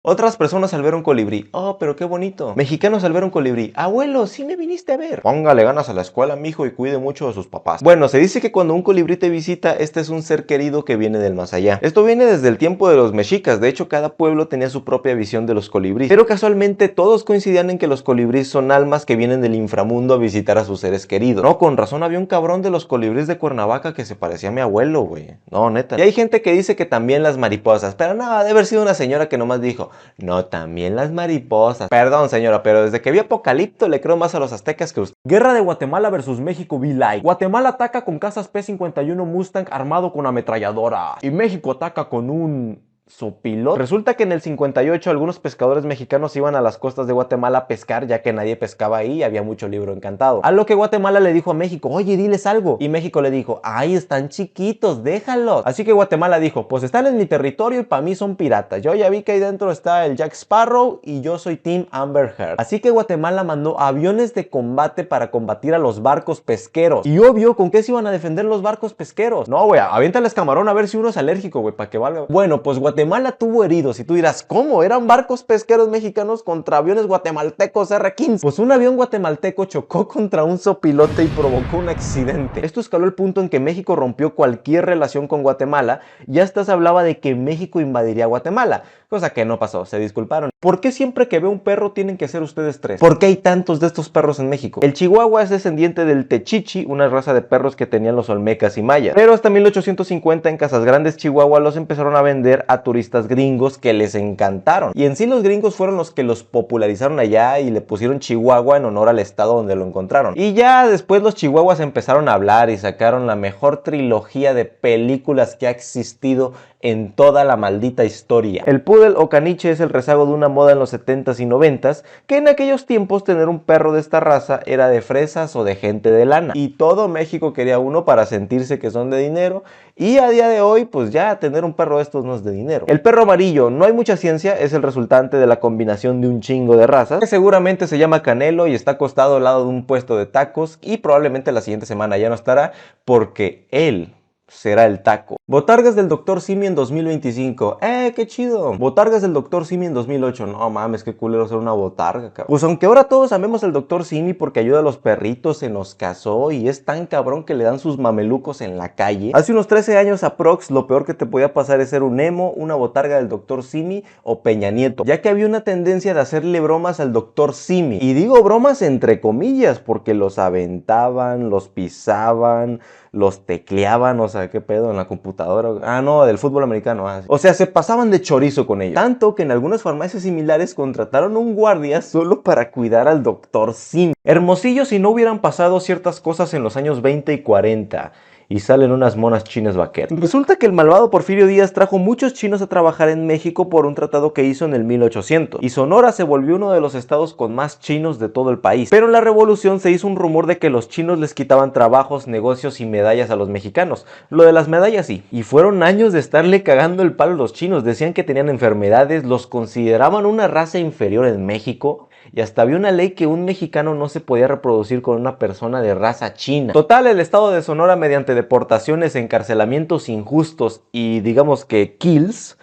Otras personas al ver un colibrí, oh, pero qué bonito. Mexicanos al ver un colibrí, abuelo, sí me viniste a ver. Póngale ganas a la escuela, mijo, y cuide mucho de sus papás. Bueno, se dice que cuando un colibrí te visita, este es un ser querido que viene del más allá. Esto viene desde el tiempo de los mexicas, de hecho cada pueblo tenía su propia visión de los colibríes. Pero casualmente todos coincidían en que los colibríes son almas que vienen del inframundo a visitar a sus seres queridos. No, con razón había un cabrón de los colibríes de Cuernavaca que se parecía a mi abuelo, güey. No, neta. Y hay gente que dice que también las mariposas, pero no, debe haber sido una señora que nomás dijo, no, también las mariposas. Perdón, señora, pero desde que vi Apocalipto le creo más a los aztecas que usted. Guerra de Guatemala versus México be like. Guatemala ataca con cazas P-51 Mustang armado con ametralladoras. Y México ataca con un sopilote. Resulta que en el 58 algunos pescadores mexicanos iban a las costas de Guatemala a pescar, ya que nadie pescaba ahí y había mucho libro encantado. A lo que Guatemala le dijo a México, oye, diles algo. Y México le dijo, ay, están chiquitos, déjalos. Así que Guatemala dijo, pues están en mi territorio y para mí son piratas. Yo ya vi que ahí dentro está el Jack Sparrow y yo soy Team Amber Heard. Así que Guatemala mandó aviones de combate para combatir a los barcos pesqueros. Y obvio, ¿con qué se iban a defender los barcos pesqueros? No, güey, aviéntales camarón a ver si uno es alérgico, güey, para que valga. Bueno, pues Guatemala tuvo heridos y tú dirás, ¿cómo? ¿Eran barcos pesqueros mexicanos contra aviones guatemaltecos R-15? Pues un avión guatemalteco chocó contra un sopilote y provocó un accidente. Esto escaló el punto en que México rompió cualquier relación con Guatemala y hasta se hablaba de que México invadiría Guatemala, cosa que no pasó, se disculparon. ¿Por qué siempre que veo un perro tienen que ser ustedes tres? ¿Por qué hay tantos de estos perros en México? El chihuahua es descendiente del techichi, una raza de perros que tenían los olmecas y mayas. Pero hasta 1850 en Casas Grandes, Chihuahua, los empezaron a vender a turistas gringos que les encantaron. Y en sí los gringos fueron los que los popularizaron allá y le pusieron Chihuahua en honor al estado donde lo encontraron. Y ya después los chihuahuas empezaron a hablar y sacaron la mejor trilogía de películas que ha existido en toda la maldita historia. El poodle o caniche es el rezago de una moda en los 70s y 90s, que en aquellos tiempos tener un perro de esta raza era de fresas o de gente de lana. Y todo México quería uno para sentirse que son de dinero, y a día de hoy pues ya tener un perro de estos no es de dinero. El perro amarillo, no hay mucha ciencia, es el resultante de la combinación de un chingo de razas, que seguramente se llama Canelo y está acostado al lado de un puesto de tacos y probablemente la siguiente semana ya no estará porque él será el taco. Botargas del Dr. Simi en 2025. ¡Qué chido! Botargas del Dr. Simi en 2008. No mames, qué culero ser una botarga, cabrón. Pues aunque ahora todos amemos al Dr. Simi porque ayuda a los perritos, se nos casó y es tan cabrón que le dan sus mamelucos en la calle. Hace unos 13 años aprox, lo peor que te podía pasar es ser un emo, una botarga del Dr. Simi o Peña Nieto, ya que había una tendencia de hacerle bromas al Dr. Simi. Y digo bromas entre comillas porque los aventaban, los pisaban, los tecleaban, o sea, qué pedo en la computadora. Ah, no, del fútbol americano. O sea, se pasaban de chorizo con ellos. Tanto que en algunas farmacias similares contrataron un guardia solo para cuidar al Dr. Simi. Hermosillo si no hubieran pasado ciertas cosas en los años 20 y 40. Y salen unas monas chinas vaqueras. Resulta que el malvado Porfirio Díaz trajo muchos chinos a trabajar en México por un tratado que hizo en el 1800. Y Sonora se volvió uno de los estados con más chinos de todo el país. Pero en la revolución se hizo un rumor de que los chinos les quitaban trabajos, negocios y medallas a los mexicanos. Lo de las medallas sí. Y fueron años de estarle cagando el palo a los chinos. Decían que tenían enfermedades, los consideraban una raza inferior en México. Y hasta había una ley que un mexicano no se podía reproducir con una persona de raza china. Total, el estado de Sonora, mediante deportaciones, encarcelamientos injustos y digamos que kills,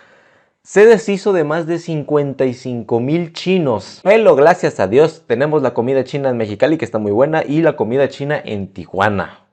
se deshizo de más de 55,000 chinos. Pero gracias a Dios tenemos la comida china en Mexicali, que está muy buena, y la comida china en Tijuana.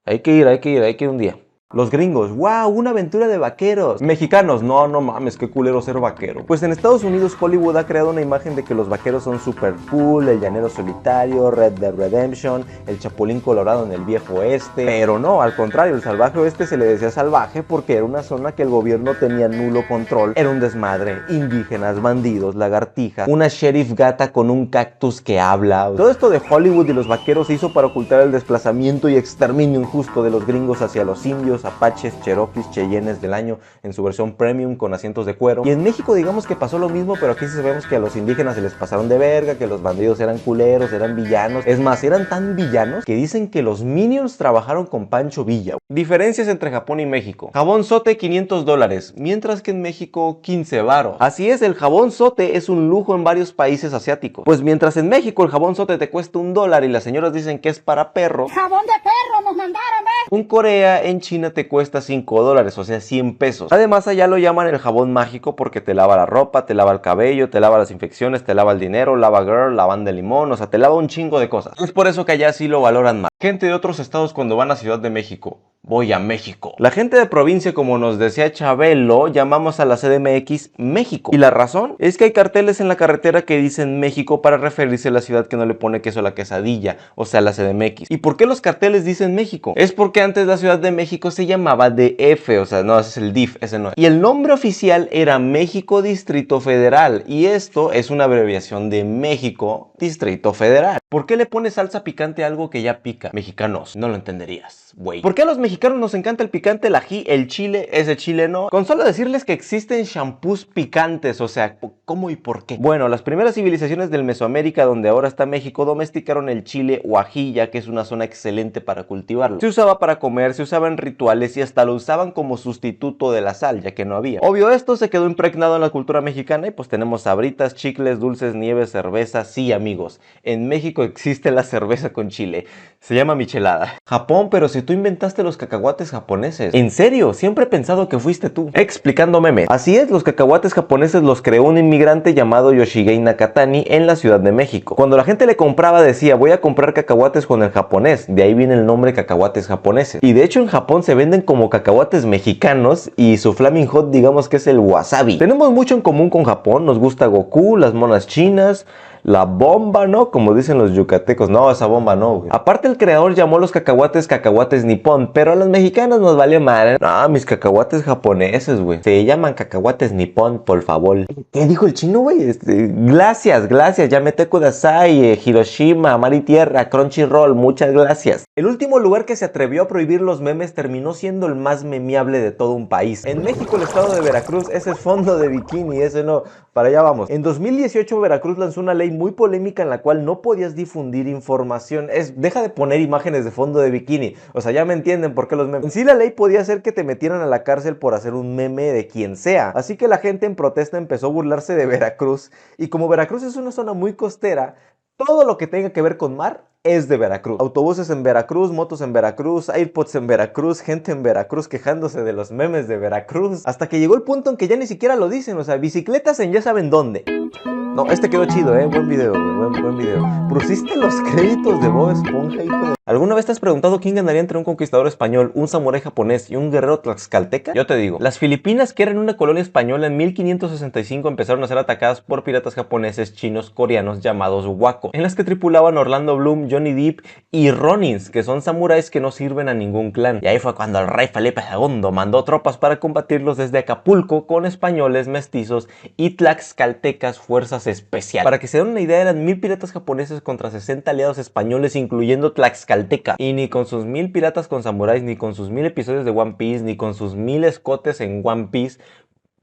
Hay que ir un día. Los gringos, wow, una aventura de vaqueros. Mexicanos, no mames, qué culero ser vaquero. Pues en Estados Unidos Hollywood ha creado una imagen de que los vaqueros son super cool, el llanero solitario, Red Dead Redemption, el chapulín colorado en el viejo oeste. Pero no, al contrario, el salvaje oeste se le decía salvaje porque era una zona que el gobierno tenía nulo control. Era un desmadre, indígenas, bandidos, lagartijas, una sheriff gata con un cactus que habla. Todo esto de Hollywood y los vaqueros se hizo para ocultar el desplazamiento y exterminio injusto de los gringos hacia los indios, apaches, cherokees, cheyennes del año en su versión premium con asientos de cuero. Y en México digamos que pasó lo mismo, pero aquí sí sabemos que a los indígenas se les pasaron de verga, que los bandidos eran culeros, eran villanos. Es más, eran tan villanos que dicen que los Minions trabajaron con Pancho Villa. Diferencias entre Japón y México. Jabón Sote $500, mientras que en México 15 varos. Así es, el jabón Sote es un lujo en varios países asiáticos. Pues mientras en México el jabón Sote te cuesta $1 y las señoras dicen que es para perro. ¡Jabón de perro nos mandaron, ¿ves? En Corea, en China China te cuesta $5, o sea 100 pesos. Además allá lo llaman el jabón mágico porque te lava la ropa, te lava el cabello, te lava las infecciones, te lava el dinero, lava girl, lavan de limón, o sea te lava un chingo de cosas. Es por eso que allá sí lo valoran más. Gente de otros estados cuando van a Ciudad de México: voy a México. La gente de provincia, como nos decía Chabelo, llamamos a la CDMX México. Y la razón es que hay carteles en la carretera que dicen México para referirse a la ciudad que no le pone queso a la quesadilla, o sea la CDMX. ¿Y por qué los carteles dicen México? Es porque antes la Ciudad de México se llamaba DF, o sea no, ese es el DIF, ese no es. Y el nombre oficial era México Distrito Federal, y esto es una abreviación de México Distrito Federal. ¿Por qué le pones salsa picante a algo que ya pica? Mexicanos, no lo entenderías, güey. ¿Por qué a los mexicanos nos encanta el picante, el ají, el chile, ese chile no? Con solo decirles que existen shampoos picantes, o sea, ¿cómo y por qué? Bueno, las primeras civilizaciones del Mesoamérica, donde ahora está México, domesticaron el chile o ají, ya que es una zona excelente para cultivarlo. Se usaba para comer, se usaba en rituales y hasta lo usaban como sustituto de la sal, ya que no había. Obvio, esto se quedó impregnado en la cultura mexicana y pues tenemos sabritas, chicles, dulces, nieves, cerveza. Sí, amigos, en México existe la cerveza con chile. Se llama michelada. Japón, pero si tú inventaste los cacahuates japoneses. ¿En serio? Siempre he pensado que fuiste tú. Explicando memes. Así es, los cacahuates japoneses los creó un inmigrante llamado Yoshigei Nakatani en la Ciudad de México. Cuando la gente le compraba decía: voy a comprar cacahuates con el japonés. De ahí viene el nombre cacahuates japoneses. Y de hecho en Japón se venden como cacahuates mexicanos y su flaming hot digamos que es el wasabi. Tenemos mucho en común con Japón. Nos gusta Goku, las monas chinas, la bomba, ¿no? Como dicen los yucatecos. No, esa bomba no, güey. Aparte el creador llamó los cacahuates nippon, pero a los mexicanos nos vale madre. No, mis cacahuates japoneses, güey. Se llaman cacahuates nippon, por favor. ¿Qué dijo el chino, güey? Gracias, Yamete Kudasai, Hiroshima, Mar y Tierra, Crunchyroll, muchas gracias. El último lugar que se atrevió a prohibir los memes terminó siendo el más memeable de todo un país. En México, el estado de Veracruz, ese es fondo de bikini, ese no. Para allá vamos. En 2018 Veracruz lanzó una ley muy polémica en la cual no podías difundir información. Deja de poner imágenes de fondo de bikini. O sea, ya me entienden por qué los memes. En sí la ley podía hacer que te metieran a la cárcel por hacer un meme de quien sea. Así que la gente en protesta empezó a burlarse de Veracruz. Y como Veracruz es una zona muy costera, todo lo que tenga que ver con mar es de Veracruz. Autobuses en Veracruz, motos en Veracruz, AirPods en Veracruz, gente en Veracruz quejándose de los memes de Veracruz. Hasta que llegó el punto en que ya ni siquiera lo dicen. O sea, bicicletas en ya saben dónde. No, este quedó chido, buen video, buen video. ¿Pusiste los créditos de Bob Esponja, hijo de...? ¿Alguna vez te has preguntado quién ganaría entre un conquistador español, un samurái japonés y un guerrero tlaxcalteca? Yo te digo, las Filipinas, que eran una colonia española, en 1565 empezaron a ser atacadas por piratas japoneses, chinos, coreanos llamados wako, en las que tripulaban Orlando Bloom, Johnny Depp y Ronins, que son samuráis que no sirven a ningún clan. Y ahí fue cuando el rey Felipe II mandó tropas para combatirlos desde Acapulco con españoles, mestizos y tlaxcaltecas, fuerzas especiales. Para que se den una idea, eran 1000 piratas japoneses contra 60 aliados españoles, incluyendo tlaxcaltecas. Y ni con sus 1000 piratas con samuráis, ni con sus 1000 episodios de One Piece, ni con sus 1000 escotes en One Piece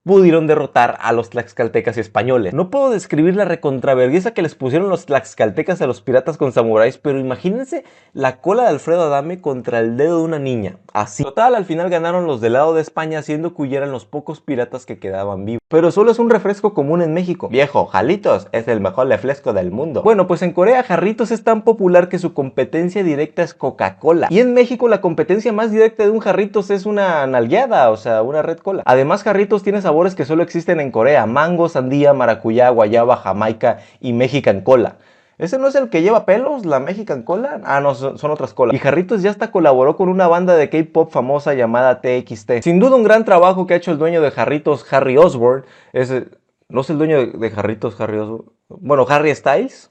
pudieron derrotar a los tlaxcaltecas españoles. No puedo describir la recontravergüenza que les pusieron los tlaxcaltecas a los piratas con samuráis, pero imagínense la cola de Alfredo Adame contra el dedo de una niña. Así. Total, al final ganaron los del lado de España, haciendo que huyeran los pocos piratas que quedaban vivos. Pero solo es un refresco común en México. Viejo, Jarritos es el mejor refresco del mundo. Bueno, pues en Corea Jarritos es tan popular que su competencia directa es Coca-Cola. Y en México la competencia más directa de un Jarritos es una nalgueada, o sea, una Red Cola. Además, Jarritos tiene sabores que solo existen en Corea: mango, sandía, maracuyá, guayaba, jamaica y Mexican Cola. ¿Ese no es el que lleva pelos, la Mexican Cola? Ah, no, son otras colas. Y Jarritos ya hasta colaboró con una banda de K-pop famosa llamada TXT. Sin duda un gran trabajo que ha hecho el dueño de Jarritos, Harry Osborn. ¿No es el dueño de Jarritos, Harry Osborn? Bueno, Harry Styles.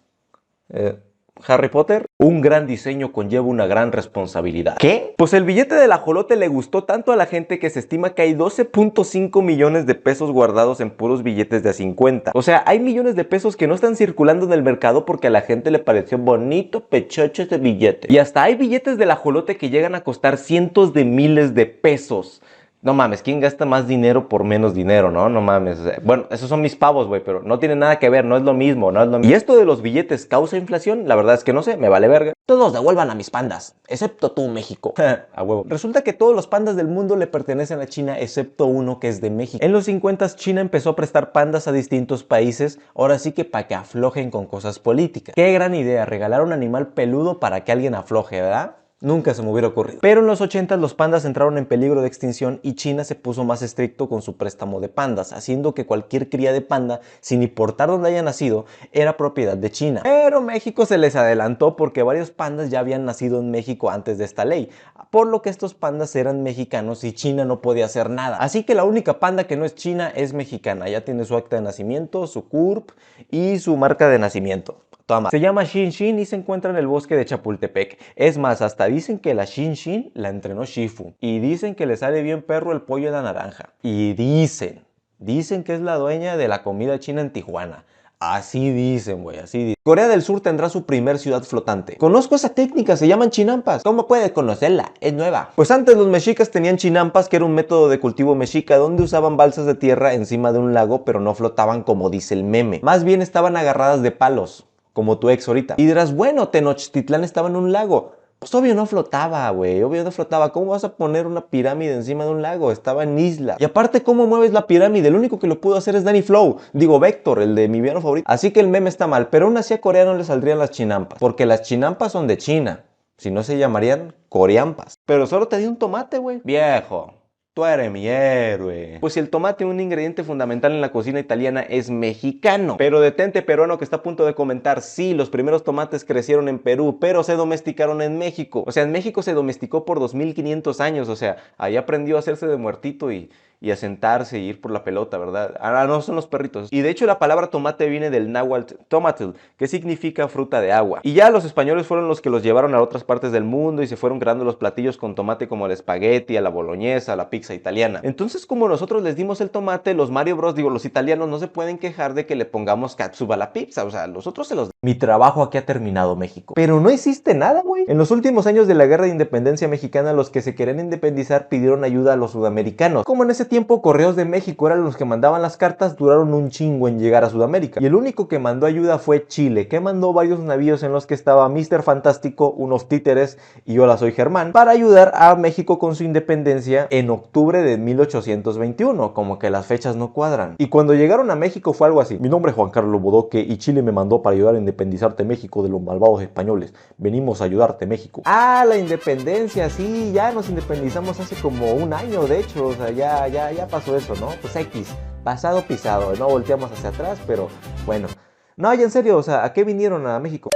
Harry Potter. Un gran diseño conlleva una gran responsabilidad. ¿Qué? Pues el billete del ajolote le gustó tanto a la gente que se estima que hay 12.5 millones de pesos guardados en puros billetes de a 50. O sea, hay millones de pesos que no están circulando en el mercado porque a la gente le pareció bonito, pechocho ese billete. Y hasta hay billetes del ajolote que llegan a costar cientos de miles de pesos. No mames, ¿quién gasta más dinero por menos dinero, no? No mames. Bueno, esos son mis pavos, güey, pero no tiene nada que ver, no es lo mismo, no es lo mismo. ¿Y esto de los billetes causa inflación? La verdad es que no sé, me vale verga. Todos devuelvan a mis pandas, excepto tú, México. A huevo. Resulta que todos los pandas del mundo le pertenecen a China, excepto uno que es de México. En los 50 China empezó a prestar pandas a distintos países, ahora sí que para que aflojen con cosas políticas. Qué gran idea, regalar un animal peludo para que alguien afloje, ¿verdad? Nunca se me hubiera ocurrido. Pero en los 80 los pandas entraron en peligro de extinción y China se puso más estricto con su préstamo de pandas, haciendo que cualquier cría de panda, sin importar dónde haya nacido, era propiedad de China. Pero México se les adelantó porque varios pandas ya habían nacido en México antes de esta ley, por lo que estos pandas eran mexicanos y China no podía hacer nada. Así que la única panda que no es china es mexicana. Ya tiene su acta de nacimiento, su CURP y su marca de nacimiento. Toma. Se llama Shin Shin y se encuentra en el bosque de Chapultepec. Es más, hasta dicen que la Shin Shin la entrenó Shifu. Y dicen que le sale bien perro el pollo de la naranja. Y dicen que es la dueña de la comida china en Tijuana. Así dicen, güey, así dicen. Corea del Sur tendrá su primer ciudad flotante. Conozco esa técnica, se llaman chinampas. ¿Cómo puedes conocerla? Es nueva. Pues antes los mexicas tenían chinampas, que era un método de cultivo mexica donde usaban balsas de tierra encima de un lago, pero no flotaban como dice el meme. Más bien estaban agarradas de palos, como tu ex ahorita. Y dirás, bueno, Tenochtitlán estaba en un lago. Pues obvio no flotaba, güey, obvio no flotaba. ¿Cómo vas a poner una pirámide encima de un lago? Estaba en isla. Y aparte, ¿cómo mueves la pirámide? El único que lo pudo hacer es Danny Flow. Digo, Vector, el de mi villano favorito. Así que el meme está mal, pero aún así a Corea no le saldrían las chinampas. Porque las chinampas son de China. Si no se llamarían coreampas. Pero solo te di un tomate, güey. Viejo. Tú eres mi héroe. Pues si el tomate, un ingrediente fundamental en la cocina italiana, es mexicano. Pero detente peruano que está a punto de comentar, sí, los primeros tomates crecieron en Perú, pero se domesticaron en México. O sea, en México se domesticó por 2500 años, o sea, ahí aprendió a hacerse de muertito y a sentarse y ir por la pelota, ¿verdad? Ah, no, son los perritos. Y de hecho la palabra tomate viene del náhuatl tomatl, que significa fruta de agua. Y ya los españoles fueron los que los llevaron a otras partes del mundo y se fueron creando los platillos con tomate como el espagueti, a la boloñesa, a la pizza italiana. Entonces, como nosotros les dimos el tomate, los Mario Bros, digo, los italianos no se pueden quejar de que le pongamos catsup a la pizza. O sea, nosotros se los... Mi trabajo aquí ha terminado, México. Pero no hiciste nada, güey. En los últimos años de la guerra de independencia mexicana, los que se querían independizar pidieron ayuda a los sudamericanos. Como en ese tiempo Correos de México eran los que mandaban las cartas, duraron un chingo en llegar a Sudamérica. Y el único que mandó ayuda fue Chile, que mandó varios navíos en los que estaba Mr. Fantástico, unos títeres y Hola soy Germán, para ayudar a México con su independencia en octubre de 1821, como que las fechas no cuadran. Y cuando llegaron a México fue algo así: mi nombre es Juan Carlos Bodoque y Chile me mandó para ayudar a independizarte México de los malvados españoles. Venimos a ayudarte, México. Ah, la independencia, sí, ya nos independizamos hace como un año, de hecho, o sea, ya pasó eso, ¿no? Pues X, pasado pisado, no volteamos hacia atrás, pero bueno. No, ya en serio, o sea, ¿a qué vinieron a México?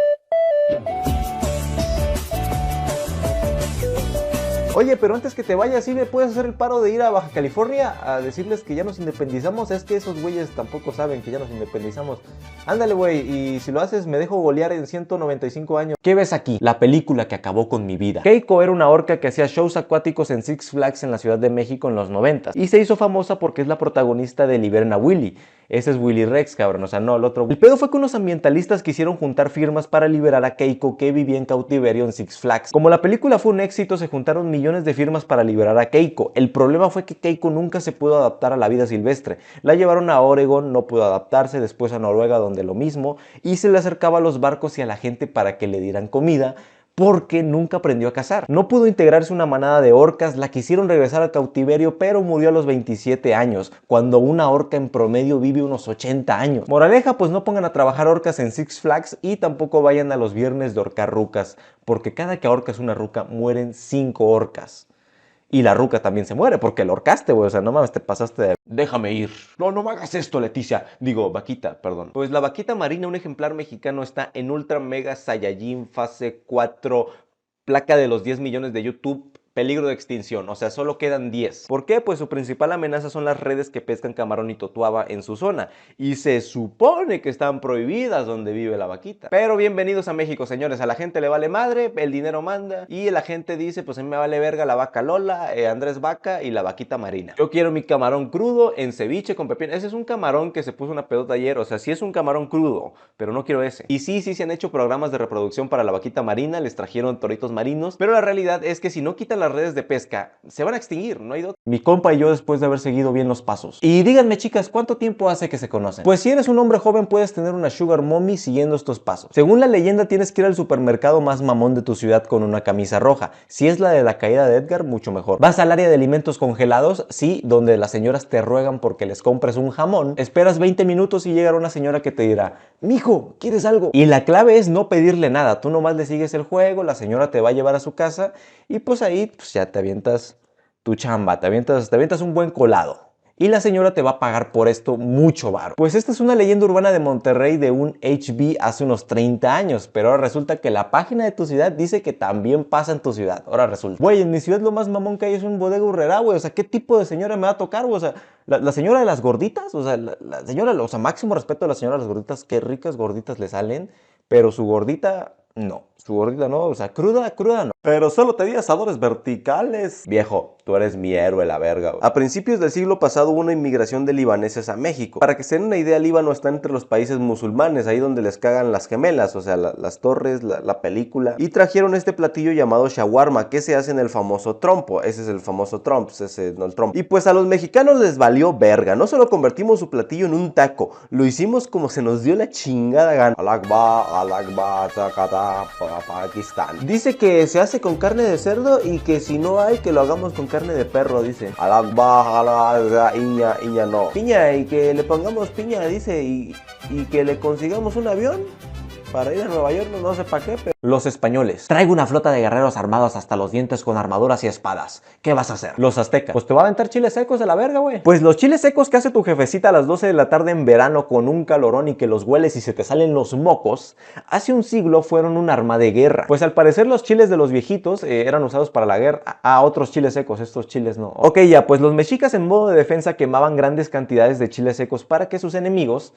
Oye, pero antes que te vayas, ¿sí me puedes hacer el paro de ir a Baja California a decirles que ya nos independizamos? Es que esos güeyes tampoco saben que ya nos independizamos. Ándale, güey, y si lo haces me dejo golear en 195 años. ¿Qué ves aquí? La película que acabó con mi vida. Keiko era una orca que hacía shows acuáticos en Six Flags en la Ciudad de México en los 90 y se hizo famosa porque es la protagonista de Liberen a Willy. Ese es Willy Rex, cabrón, o sea, no, el otro. El pedo fue que unos ambientalistas quisieron juntar firmas para liberar a Keiko, que vivía en cautiverio en Six Flags. Como la película fue un éxito, se juntaron millones de firmas para liberar a Keiko. El problema fue que Keiko nunca se pudo adaptar a la vida silvestre. La llevaron a Oregon, no pudo adaptarse, después a Noruega, donde lo mismo, y se le acercaba a los barcos y a la gente para que le dieran comida, porque nunca aprendió a cazar. No pudo integrarse una manada de orcas, la quisieron regresar al cautiverio, pero murió a los 27 años, cuando una orca en promedio vive unos 80 años. Moraleja, pues no pongan a trabajar orcas en Six Flags y tampoco vayan a los viernes de ahorcar rucas, porque cada que ahorcas una ruca mueren 5 orcas. Y la ruca también se muere porque la ahorcaste, güey. O sea, no mames, te pasaste de... Déjame ir. No, no me hagas esto, Leticia. Digo, vaquita, perdón. Pues la vaquita marina, un ejemplar mexicano, está en Ultra Mega Saiyajin fase 4, placa de los 10 millones de YouTube. Peligro de extinción, o sea, solo quedan 10. ¿Por qué? Pues su principal amenaza son las redes que pescan camarón y totuaba en su zona. Y se supone que están prohibidas donde vive la vaquita. Pero bienvenidos a México, señores. A la gente le vale madre, el dinero manda. Y la gente dice, pues a mí me vale verga la vaca Lola, Andrés Vaca y la vaquita marina. Yo quiero mi camarón crudo en ceviche con pepino. Ese es un camarón que se puso una pedota ayer. O sea, sí es un camarón crudo, pero no quiero ese. Y sí se han hecho programas de reproducción para la vaquita marina. Les trajeron toritos marinos. Pero la realidad es que si no quitan las las redes de pesca se van a extinguir, no hay dos. Mi compa y yo después de haber seguido bien los pasos. Y díganme, chicas, ¿cuánto tiempo hace que se conocen? Pues si eres un hombre joven puedes tener una sugar mommy siguiendo estos pasos. Según la leyenda tienes que ir al supermercado más mamón de tu ciudad con una camisa roja. Si es la de la caída de Edgar, mucho mejor. Vas al área de alimentos congelados, sí, donde las señoras te ruegan porque les compres un jamón. Esperas 20 minutos y llegará una señora que te dirá: mijo, ¿quieres algo? Y la clave es no pedirle nada. Tú nomás le sigues el juego, la señora te va a llevar a su casa y pues ahí pues ya te avientas tu chamba, te avientas un buen colado. Y la señora te va a pagar por esto mucho varo. Pues esta es una leyenda urbana de Monterrey de un HB hace unos 30 años, pero ahora resulta que la página de tu ciudad dice que también pasa en tu ciudad. Ahora resulta, güey, en mi ciudad lo más mamón que hay es un bodega Aurrerá, güey. O sea, ¿qué tipo de señora me va a tocar, güey? O sea, la señora de las gorditas, o sea, la señora, o sea, máximo respeto a la señora de las gorditas, qué ricas gorditas le salen, pero su gordita, no. Su gordita no, o sea, cruda no. Pero solo te di asadores verticales. Viejo, tú eres mi héroe, la verga. A principios del siglo pasado hubo una inmigración de libaneses a México. Para que se den una idea, Líbano está entre los países musulmanes, ahí donde les cagan las gemelas, o sea, las torres, la película. Y trajeron este platillo llamado shawarma, que se hace en el famoso trompo. Ese es el famoso trompo, ese no el trompo. Y pues a los mexicanos les valió verga. No solo convertimos su platillo en un taco, lo hicimos como se nos dio la chingada gana. Alakba, zakata, Pakistán. Dice que se hace con carne de cerdo y que si no hay, que lo hagamos con carne de perro, dice. Iña no. Piña, y que le pongamos piña, dice, y que le consigamos un avión para ir a Nueva York, no sé para qué, pero... Los españoles. Traigo una flota de guerreros armados hasta los dientes con armaduras y espadas. ¿Qué vas a hacer? Los aztecas. Pues te va a aventar chiles secos de la verga, güey. Pues los chiles secos que hace tu jefecita a las 12 de la tarde en verano con un calorón y que los hueles y se te salen los mocos, hace un siglo fueron un arma de guerra. Pues al parecer los chiles de los viejitos eran usados para la guerra. Otros chiles secos, estos chiles no. Ok, ya, pues los mexicas en modo de defensa quemaban grandes cantidades de chiles secos para que sus enemigos...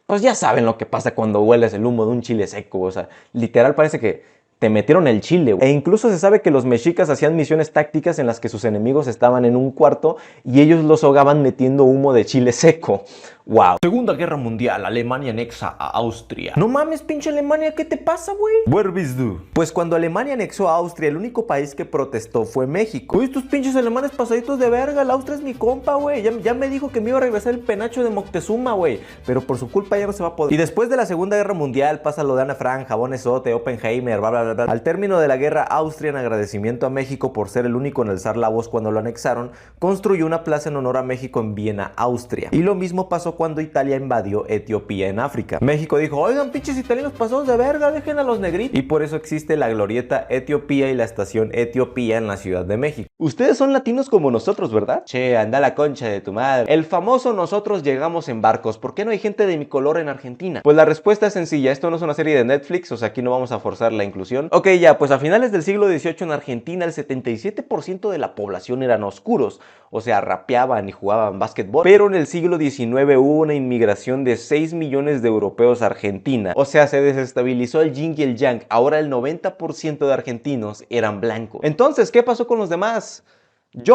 pues ya saben lo que pasa cuando hueles el humo de un chile seco, o sea, literal parece que te metieron el chile, güey. E incluso se sabe que los mexicas hacían misiones tácticas en las que sus enemigos estaban en un cuarto y ellos los ahogaban metiendo humo de chile seco. Wow. Segunda Guerra Mundial, Alemania anexa a Austria. No mames, pinche Alemania, ¿qué te pasa, güey? Where bist du? Pues cuando Alemania anexó a Austria, el único país que protestó fue México. Uy, estos pinches alemanes pasaditos de verga, la Austria es mi compa, güey. Ya me dijo que me iba a regresar el penacho de Moctezuma, güey. Pero por su culpa ya no se va a poder. Y después de la Segunda Guerra Mundial pasa lo de Ana Frank, Jabón Esote, Oppenheimer, bla, bla, bla, bla. Al término de la guerra, Austria, en agradecimiento a México por ser el único en alzar la voz cuando lo anexaron, construyó una plaza en honor a México en Viena, Austria. Y lo mismo pasó cuando Italia invadió Etiopía en África. México dijo: oigan, pinches italianos pasados de verga, dejen a los negritos. Y por eso existe la glorieta Etiopía y la estación Etiopía en la Ciudad de México. Ustedes son latinos como nosotros, ¿verdad? Che, anda la concha de tu madre. El famoso nosotros llegamos en barcos. ¿Por qué no hay gente de mi color en Argentina? Pues la respuesta es sencilla. Esto no es una serie de Netflix, o sea, aquí no vamos a forzar la inclusión. Ok, ya, pues a finales del siglo XVIII en Argentina el 77% de la población eran oscuros, o sea, rapeaban y jugaban básquetbol. Pero en el siglo XIX hubo una inmigración de 6 millones de europeos a Argentina. O sea, se desestabilizó el yin y el yang. Ahora el 90% de argentinos eran blancos. Entonces, ¿qué pasó con los demás?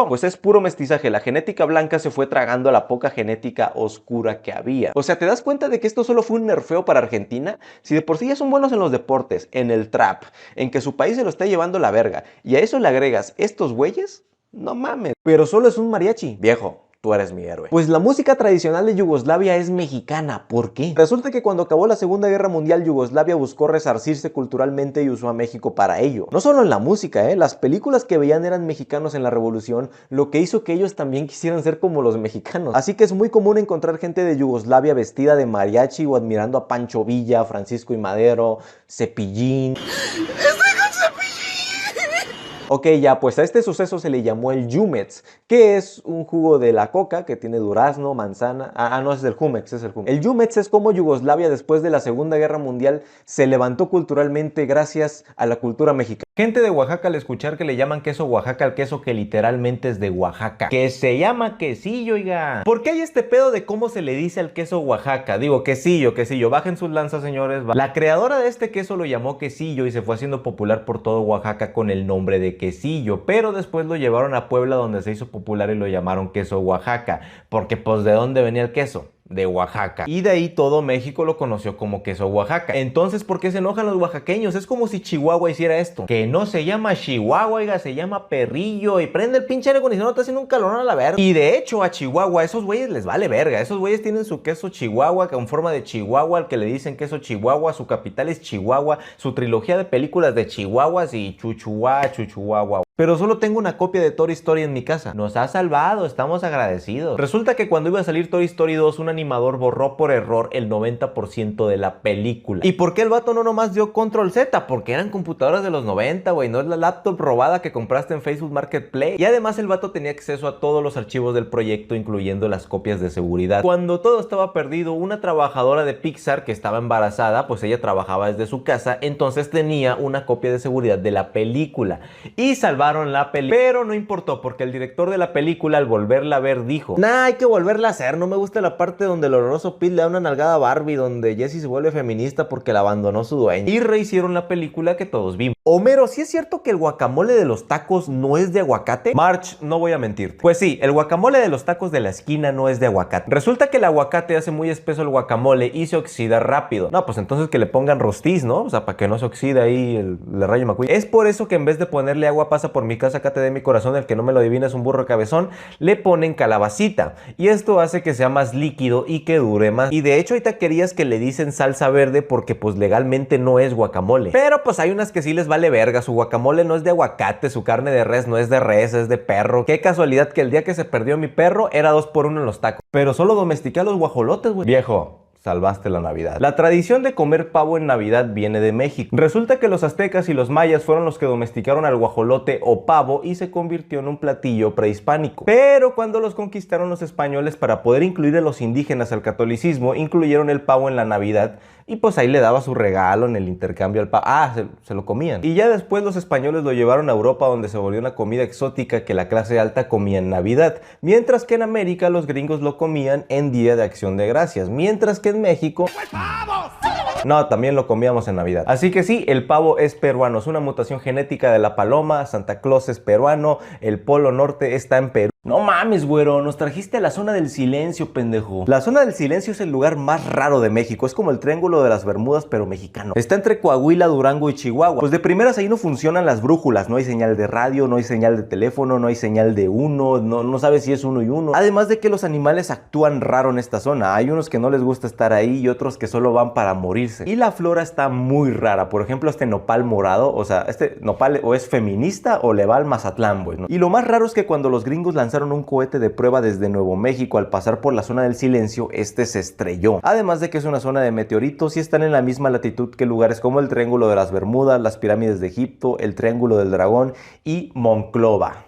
Pues es puro mestizaje. La genética blanca se fue tragando a la poca genética oscura que había. O sea, ¿te das cuenta de que esto solo fue un nerfeo para Argentina? Si de por sí ya son buenos en los deportes, en el trap, en que su país se lo está llevando la verga, y a eso le agregas estos güeyes, no mames. Pero solo es un mariachi. Viejo, tú eres mi héroe. Pues la música tradicional de Yugoslavia es mexicana. ¿Por qué? Resulta que cuando acabó la Segunda Guerra Mundial, Yugoslavia buscó resarcirse culturalmente y usó a México para ello. No solo en la música, las películas que veían eran mexicanos en la revolución, lo que hizo que ellos también quisieran ser como los mexicanos. Así que es muy común encontrar gente de Yugoslavia vestida de mariachi o admirando a Pancho Villa, Francisco y Madero, Cepillín. Ok, ya, pues a este suceso se le llamó el Jumex, que es un jugo de la coca que tiene durazno, manzana... no, es el Jumex, es el Jumex. El Jumex es como Yugoslavia después de la Segunda Guerra Mundial se levantó culturalmente gracias a la cultura mexicana. Gente de Oaxaca al escuchar que le llaman queso Oaxaca al queso que literalmente es de Oaxaca, que se llama quesillo, oiga. ¿Por qué hay este pedo de cómo se le dice al queso Oaxaca? Digo, quesillo, bajen sus lanzas, señores. La creadora de este queso lo llamó quesillo y se fue haciendo popular por todo Oaxaca con el nombre de quesillo, pero después lo llevaron a Puebla donde se hizo popular y lo llamaron queso Oaxaca, porque pues ¿de dónde venía el queso? de Oaxaca. Y de ahí todo México lo conoció como queso Oaxaca. Entonces, ¿por qué se enojan los oaxaqueños? Es como si Chihuahua hiciera esto. Que no se llama Chihuahua, oiga, se llama Perrillo. Y prende el pinche aire acondicionado, está haciendo un calorón a la verga. Y de hecho, a Chihuahua, a esos güeyes les vale verga. Esos güeyes tienen su queso Chihuahua con forma de Chihuahua, al que le dicen queso Chihuahua. Su capital es Chihuahua. Su trilogía de películas de Chihuahuas y Chuchuahua. Pero solo tengo una copia de Toy Story en mi casa. Nos ha salvado, estamos agradecidos. Resulta que cuando iba a salir Toy Story 2, un animador borró por error el 90% de la película. ¿Y por qué el vato no nomás dio Control Z? Porque eran computadoras de los 90, güey. No es la laptop robada que compraste en Facebook Marketplace. Y además el vato tenía acceso a todos los archivos del proyecto, incluyendo las copias de seguridad. Cuando todo estaba perdido, una trabajadora de Pixar que estaba embarazada, pues ella trabajaba desde su casa, entonces tenía una copia de seguridad de la película. Y salvaron la película, pero no importó porque el director de la película al volverla a ver dijo: nah, hay que volverla a hacer, no me gusta la parte donde el horroroso Pete le da una nalgada a Barbie, donde Jessie se vuelve feminista porque la abandonó su dueño. Y rehicieron la película que todos vimos. Homero, ¿sí es cierto que el guacamole de los tacos no es de aguacate? March, no voy a mentirte. Pues sí, el guacamole de los tacos de la esquina no es de aguacate. Resulta que el aguacate hace muy espeso el guacamole y se oxida rápido. No, pues entonces que le pongan rostiz, ¿no? O sea, para que no se oxide ahí el Rayo McQueen. Es por eso que en vez de ponerle agua pasa por mi casa, acá te dé mi corazón, el que no me lo adivina es un burro cabezón, le ponen calabacita. Y esto hace que sea más líquido y que dure más. Y de hecho hay taquerías que le dicen salsa verde porque pues legalmente no es guacamole. Pero pues hay unas que sí les vale verga, su guacamole no es de aguacate, su carne de res no es de res, es de perro. Qué casualidad que el día que se perdió mi perro era 2 por 1 en los tacos. Pero solo domestiqué a los guajolotes, güey. Viejo, salvaste la Navidad. La tradición de comer pavo en Navidad viene de México. Resulta que los aztecas y los mayas fueron los que domesticaron al guajolote o pavo y se convirtió en un platillo prehispánico. Pero cuando los conquistaron los españoles, para poder incluir a los indígenas al catolicismo, incluyeron el pavo en la Navidad y pues ahí le daba su regalo en el intercambio al pavo. Ah, se lo comían. Y ya después los españoles lo llevaron a Europa, donde se volvió una comida exótica que la clase alta comía en Navidad, mientras que en América los gringos lo comían en Día de Acción de Gracias, mientras que en México... No, también lo comíamos en Navidad. Así que sí, el pavo es peruano, es una mutación genética de la paloma, Santa Claus es peruano, el Polo Norte está en Perú. No mames, güero, nos trajiste a la zona del silencio, pendejo. La zona del silencio es el lugar más raro de México, es como el Triángulo de las Bermudas, pero mexicano. Está entre Coahuila, Durango y Chihuahua. Pues de primeras ahí no funcionan las brújulas, no hay señal de radio, no hay señal de teléfono, no hay señal de uno, no sabes si es uno y uno. Además de que los animales actúan raro en esta zona, hay unos que no les gusta estar ahí y otros que solo van para morirse. Y la flora está muy rara, por ejemplo este nopal morado, o sea, este nopal o es feminista o le va al Mazatlán, güey, ¿no? Y lo más raro es que cuando los gringos lanzaron un cohete de prueba desde Nuevo México, al pasar por la zona del silencio, este se estrelló. Además de que es una zona de meteoritos y están en la misma latitud que lugares como el Triángulo de las Bermudas, las pirámides de Egipto, el Triángulo del Dragón y Monclova.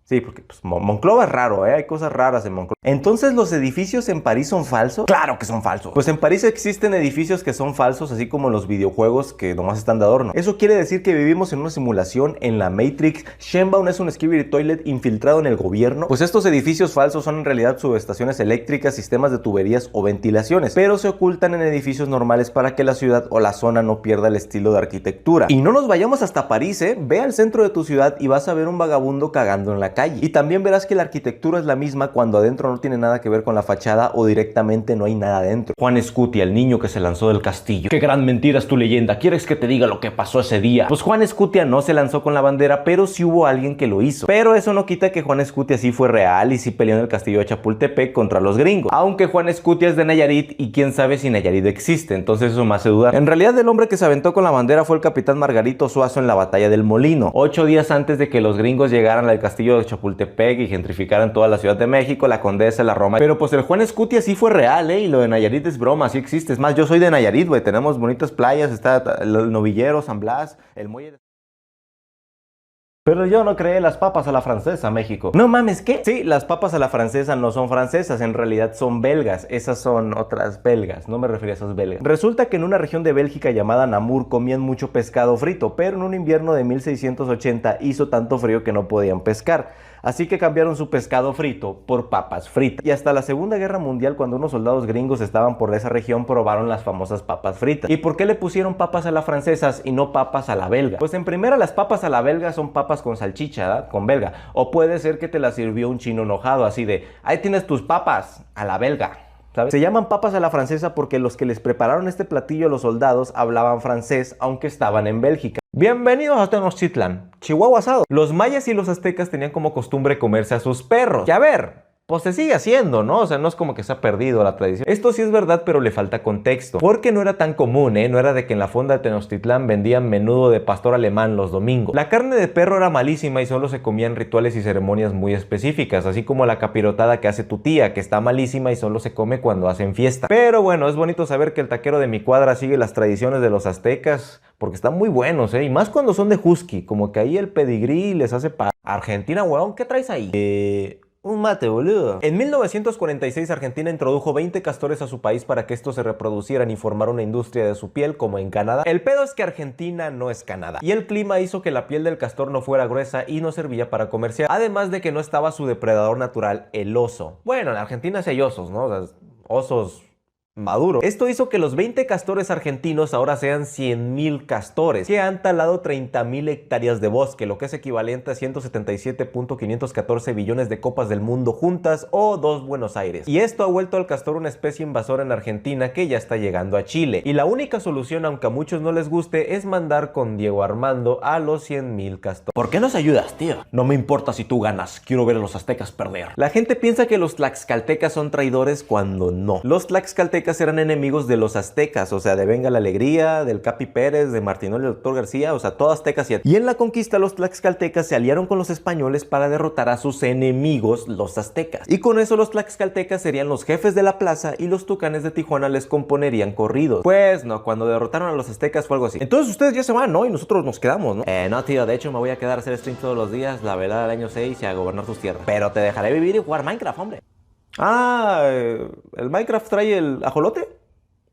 Sí, porque pues, Monclova es raro, ¿eh? Hay cosas raras en Monclova. Entonces, ¿los edificios en París son falsos? ¡Claro que son falsos! Pues en París existen edificios que son falsos, así como los videojuegos que nomás están de adorno. Eso quiere decir que vivimos en una simulación en la Matrix. Shenbaum es un Skibidi Toilet infiltrado en el gobierno. Pues estos edificios falsos son en realidad subestaciones eléctricas, sistemas de tuberías o ventilaciones, pero se ocultan en edificios normales para que la ciudad o la zona no pierda el estilo de arquitectura. Y no nos vayamos hasta París, ¿eh? Ve al centro de tu ciudad y vas a ver un vagabundo cagando en la calle. Y también verás que la arquitectura es la misma cuando adentro no tiene nada que ver con la fachada o directamente no hay nada adentro. Juan Escutia, el niño que se lanzó del castillo. ¡Qué gran mentira es tu leyenda! ¿Quieres que te diga lo que pasó ese día? Pues Juan Escutia no se lanzó con la bandera, pero sí hubo alguien que lo hizo. Pero eso no quita que Juan Escutia sí fue real y sí peleó en el castillo de Chapultepec contra los gringos. Aunque Juan Escutia es de Nayarit y quién sabe si Nayarit existe, entonces eso me hace dudar. En realidad el hombre que se aventó con la bandera fue el capitán Margarito Suazo en la batalla del Molino, 8 días antes de que los gringos llegaran al castillo de Chapultepec y gentrificaran toda la Ciudad de México, la Condesa, la Roma. Pero pues el Juan Escutia sí fue real, y lo de Nayarit es broma, sí existe. Es más, yo soy de Nayarit, güey, tenemos bonitas playas, está el Novillero, San Blas, el muelle de... Pero yo no creé las papas a la francesa, México. No mames, ¿qué? Sí, las papas a la francesa no son francesas, en realidad son belgas. Esas son otras belgas, no me refería a esas belgas. Resulta que en una región de Bélgica llamada Namur comían mucho pescado frito, pero en un invierno de 1680 hizo tanto frío que no podían pescar. Así que cambiaron su pescado frito por papas fritas. Y hasta la Segunda Guerra Mundial, cuando unos soldados gringos estaban por esa región, probaron las famosas papas fritas. ¿Y por qué le pusieron papas a las francesas y no papas a la belga? Pues en primera, las papas a la belga son papas con salchicha, ¿verdad? Con belga. O puede ser que te las sirvió un chino enojado, así de, ahí tienes tus papas a la belga. ¿sabes? Se llaman papas a la francesa porque los que les prepararon este platillo a los soldados hablaban francés, aunque estaban en Bélgica. Bienvenidos a Tenochtitlán, Chihuahua asado. Los mayas y los aztecas tenían como costumbre comerse a sus perros. Que a ver, pues se sigue haciendo, ¿no? O sea, no es como que se ha perdido la tradición. Esto sí es verdad, pero le falta contexto. Porque no era tan común, ¿eh? No era de que en la fonda de Tenochtitlán vendían menudo de pastor alemán los domingos. La carne de perro era malísima y solo se comía en rituales y ceremonias muy específicas, así como la capirotada que hace tu tía, que está malísima y solo se come cuando hacen fiesta. Pero bueno, es bonito saber que el taquero de mi cuadra sigue las tradiciones de los aztecas, porque están muy buenos, ¿eh? Y más cuando son de husky, como que ahí el pedigrí les hace pa... Argentina, weón, ¿qué traes ahí? Un mate, boludo. En 1946 Argentina introdujo 20 castores a su país para que estos se reproducieran y formar una industria de su piel como en Canadá. El pedo es que Argentina no es Canadá. Y el clima hizo que la piel del castor no fuera gruesa y no servía para comerciar. Además de que no estaba su depredador natural, el oso. Bueno, en Argentina sí hay osos, ¿no? O sea, osos... maduro. Esto hizo que los 20 castores argentinos ahora sean 100.000 castores, que han talado 30.000 hectáreas de bosque, lo que es equivalente a 177.514 billones de copas del mundo juntas o 2 Buenos Aires. Y esto ha vuelto al castor una especie invasora en Argentina que ya está llegando a Chile. Y la única solución, aunque a muchos no les guste, es mandar con Diego Armando a los 100.000 castores. ¿Por qué nos ayudas, tío? No me importa si tú ganas, quiero ver a los aztecas perder. La gente piensa que los tlaxcaltecas son traidores cuando no. Los tlaxcaltecas eran enemigos de los aztecas, o sea, de Venga la Alegría, del Capi Pérez, de Martinoli y el Dr. García, o sea, todo aztecas. Y en la conquista los tlaxcaltecas se aliaron con los españoles para derrotar a sus enemigos, los aztecas. Y con eso los tlaxcaltecas serían los jefes de la plaza y los tucanes de Tijuana les componerían corridos. Pues no, cuando derrotaron a los aztecas fue algo así. Entonces ustedes ya se van, ¿no? Y nosotros nos quedamos, ¿no? No, tío, de hecho me voy a quedar a hacer stream todos los días, la velada del año 6 y a gobernar tus tierras. Pero te dejaré vivir y jugar Minecraft, hombre. Ah, ¿el Minecraft trae el ajolote?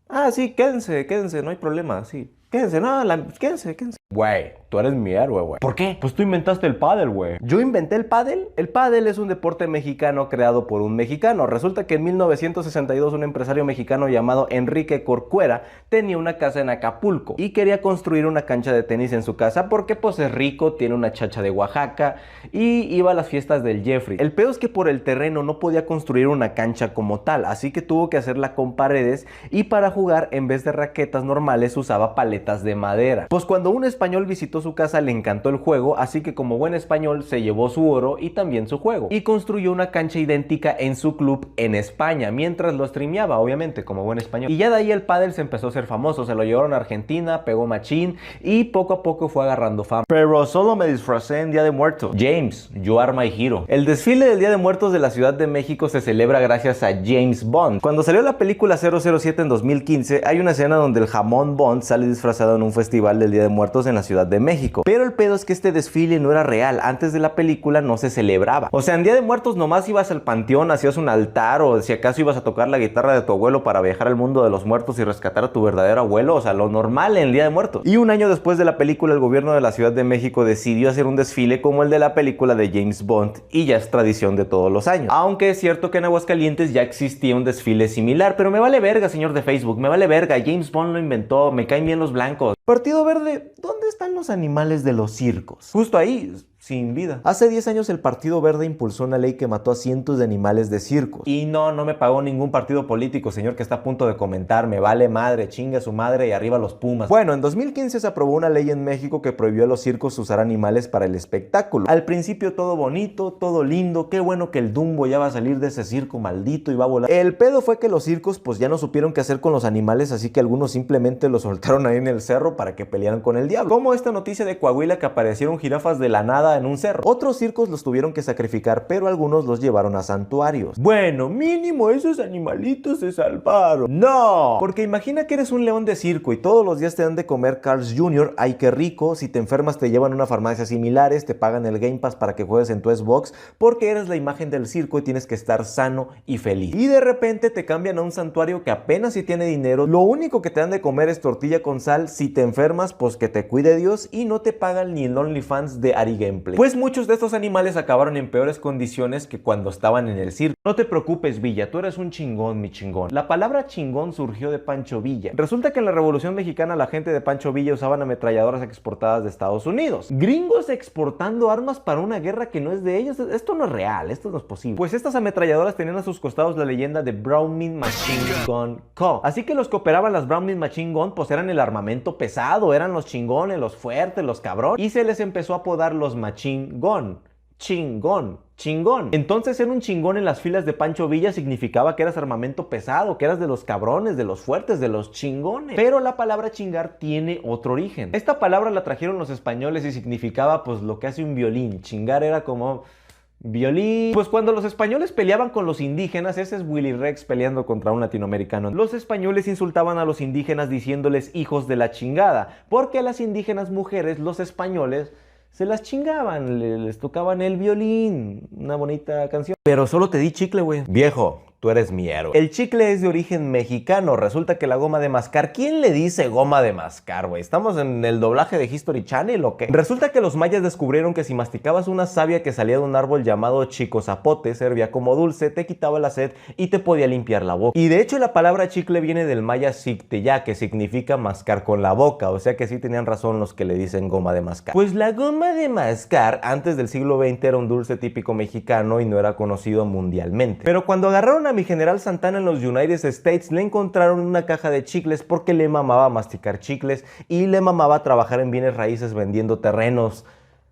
Ah, sí, quédense, no hay problema, sí. Quédense, no, quédense. Güey, tú eres mi héroe, güey. ¿Por qué? Pues tú inventaste el pádel, güey. ¿Yo inventé el pádel? El pádel es un deporte mexicano creado por un mexicano. Resulta que en 1962 un empresario mexicano llamado Enrique Corcuera tenía una casa en Acapulco y quería construir una cancha de tenis en su casa porque pues es rico, tiene una chacha de Oaxaca y iba a las fiestas del Jeffrey. El peor es que por el terreno no podía construir una cancha como tal, así que tuvo que hacerla con paredes y para jugar en vez de raquetas normales usaba paletas de madera. Pues cuando un español visitó su casa le encantó el juego, así que como buen español se llevó su oro y también su juego y construyó una cancha idéntica en su club en España mientras lo streameaba, obviamente, como buen español. Y ya de ahí el pádel se empezó a hacer famoso, se lo llevaron a Argentina, pegó machín y poco a poco fue agarrando fama. Pero solo me disfracé en Día de Muertos. James, you are my hero. El desfile del Día de Muertos de la Ciudad de México se celebra gracias a James Bond. Cuando salió la película 007 en 2015 hay una escena donde el jamón Bond sale disfrazado en un festival del Día de Muertos en la Ciudad de México. Pero el pedo es que este desfile no era real. Antes de la película no se celebraba. O sea, en Día de Muertos nomás ibas al panteón, hacías un altar o si acaso ibas a tocar la guitarra de tu abuelo para viajar al mundo de los muertos y rescatar a tu verdadero abuelo. O sea, lo normal en el Día de Muertos. Y un año después de la película, el gobierno de la Ciudad de México decidió hacer un desfile como el de la película de James Bond y ya es tradición de todos los años. Aunque es cierto que en Aguascalientes ya existía un desfile similar, pero me vale verga, señor de Facebook, me vale verga. James Bond lo inventó, me caen bien los blancos. Partido Verde, ¿dónde están los animales de los circos? Justo ahí, sin vida. Hace 10 años el Partido Verde impulsó una ley que mató a cientos de animales de circos. Y no me pagó ningún partido político, señor que está a punto de comentar. Me vale madre, chinga su madre y arriba los Pumas. Bueno, en 2015 se aprobó una ley en México que prohibió a los circos usar animales para el espectáculo. Al principio todo bonito, todo lindo, qué bueno que el Dumbo ya va a salir de ese circo maldito y va a volar. El pedo fue que los circos pues ya no supieron qué hacer con los animales, así que algunos simplemente los soltaron ahí en el cerro para que pelearan con el diablo. Como esta noticia de Coahuila que aparecieron jirafas de la nada en un cerro. Otros circos los tuvieron que sacrificar, pero algunos los llevaron a santuarios. Bueno, mínimo esos animalitos se salvaron. ¡No! Porque imagina que eres un león de circo y todos los días te dan de comer Carl's Jr. Ay, qué rico. Si te enfermas te llevan a una farmacia similares, te pagan el Game Pass para que juegues en tu Xbox, porque eres la imagen del circo y tienes que estar sano y feliz. Y de repente te cambian a un santuario que apenas si tiene dinero. Lo único que te dan de comer es tortilla con sal. Si te enfermas, pues que te cuide Dios y no te pagan ni el OnlyFans de Ari Gameplay. gameplay, pues muchos de estos animales acabaron en peores condiciones que cuando estaban en el circo. No te preocupes, Villa, tú eres un chingón, mi chingón. La palabra chingón surgió de Pancho Villa. Resulta que en la Revolución Mexicana la gente de Pancho Villa usaban ametralladoras exportadas de Estados Unidos. Gringos exportando armas para una guerra que no es de ellos. Esto no es real, esto no es posible. Pues estas ametralladoras tenían a sus costados la leyenda de Browning Machine Gun Co. Así que los que operaban las Browning Machine Gun pues eran el armamento pesado, eran los chingones, los fuertes, los cabrones. Y se les empezó a apodar los Machine Gun. Chingón, chingón. Entonces ser un chingón en las filas de Pancho Villa significaba que eras armamento pesado, que eras de los cabrones, de los fuertes, de los chingones. Pero la palabra chingar tiene otro origen. Esta palabra la trajeron los españoles y significaba pues lo que hace un violín. Chingar era como violín. Pues cuando los españoles peleaban con los indígenas, ese es Willy Rex peleando contra un latinoamericano. Los españoles insultaban a los indígenas diciéndoles hijos de la chingada, porque a las indígenas mujeres los españoles se las chingaban, les tocaban el violín, una bonita canción. Pero solo te di chicle, güey. Viejo, tú eres mi héroe. El chicle es de origen mexicano. Resulta que la goma de mascar, ¿quién le dice goma de mascar, güey? ¿Estamos en el doblaje de History Channel o qué? Resulta que los mayas descubrieron que si masticabas una savia que salía de un árbol llamado chico zapote, servía como dulce, te quitaba la sed y te podía limpiar la boca. Y de hecho la palabra chicle viene del maya xicteyá, que significa mascar con la boca. O sea que sí tenían razón los que le dicen goma de mascar. Pues la goma de mascar antes del siglo XX era un dulce típico mexicano y no era conocido mundialmente. Pero cuando agarraron a mi general Santana en los United States, le encontraron una caja de chicles porque le mamaba masticar chicles y le mamaba trabajar en bienes raíces vendiendo terrenos.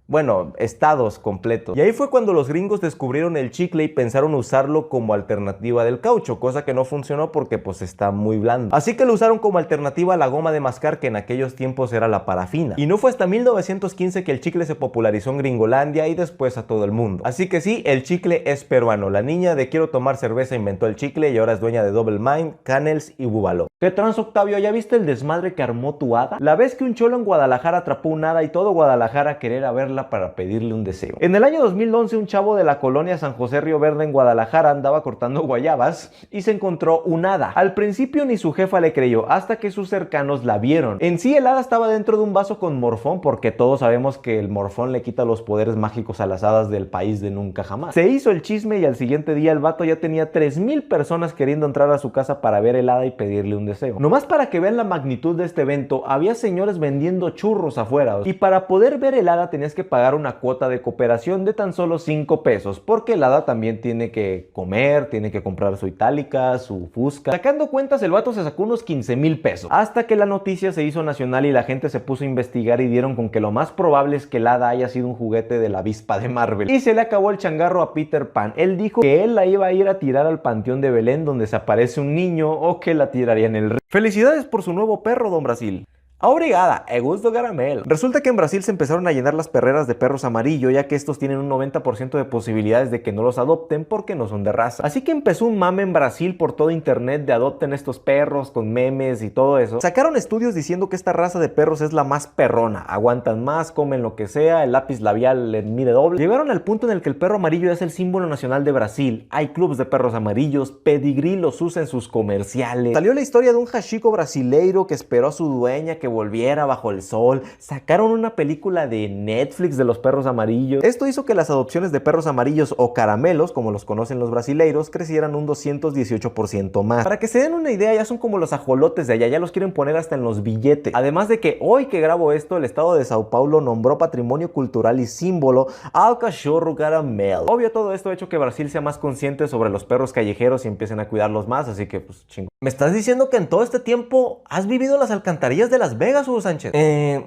Bueno, estados completos. Y ahí fue cuando los gringos descubrieron el chicle y pensaron usarlo como alternativa del caucho, cosa que no funcionó porque pues está muy blando. Así que lo usaron como alternativa a la goma de mascar, que en aquellos tiempos era la parafina. Y no fue hasta 1915 que el chicle se popularizó en Gringolandia y después a todo el mundo. Así que sí, el chicle es peruano. La niña de Quiero Tomar Cerveza inventó el chicle y ahora es dueña de Double Mind, Canels y Búbalo. ¿Qué trans, Octavio? ¿Ya viste el desmadre que armó tu hada? La vez que un cholo en Guadalajara atrapó un hada y todo Guadalajara a querer a verla para pedirle un deseo. En el año 2011, un chavo de la colonia San José Río Verde en Guadalajara andaba cortando guayabas y se encontró un hada. Al principio ni su jefa le creyó, hasta que sus cercanos la vieron. En sí, el hada estaba dentro de un vaso con morfón, porque todos sabemos que el morfón le quita los poderes mágicos a las hadas del país de nunca jamás. Se hizo el chisme y al siguiente día el vato ya tenía 3000 personas queriendo entrar a su casa para ver el hada y pedirle un deseo. Nomás para que vean la magnitud de este evento, había señores vendiendo churros afuera, y para poder ver el hada tenías que pagar una cuota de cooperación de tan solo 5 pesos, porque el hada también tiene que comer, tiene que comprar su itálica, su fusca. Sacando cuentas, el vato se sacó unos 15,000 pesos, hasta que la noticia se hizo nacional y la gente se puso a investigar y dieron con que lo más probable es que el hada haya sido un juguete de la avispa de Marvel. Y se le acabó el changarro a Peter Pan. Él dijo que él la iba a ir a tirar al Panteón de Belén, donde se aparece un niño, o que la tiraría en el río. Felicidades por su nuevo perro, don Brasil. Obrigada, e gusto caramelo. Resulta que en Brasil se empezaron a llenar las perreras de perros amarillo, ya que estos tienen un 90% de posibilidades de que no los adopten porque no son de raza. Así que empezó un mame en Brasil por todo internet de adopten estos perros con memes y todo eso. Sacaron estudios diciendo que esta raza de perros es la más perrona, aguantan más, comen lo que sea, el lápiz labial les mide doble. Llegaron al punto en el que el perro amarillo es el símbolo nacional de Brasil. Hay clubes de perros amarillos, Pedigree los usa en sus comerciales. Salió la historia de un hachiko brasileiro que esperó a su dueña que volviera bajo el sol. Sacaron una película de Netflix de los perros amarillos. Esto hizo que las adopciones de perros amarillos o caramelos, como los conocen los brasileiros, crecieran un 218% más. Para que se den una idea, ya son como los ajolotes de allá, ya los quieren poner hasta en los billetes. Además de que hoy que grabo esto, el estado de Sao Paulo nombró patrimonio cultural y símbolo al cachorro caramelo. Obvio, todo esto ha hecho que Brasil sea más consciente sobre los perros callejeros y empiecen a cuidarlos más, así que pues chingo. ¿Me estás diciendo que en todo este tiempo has vivido en las alcantarillas de Las Vegas, Hugo Sánchez?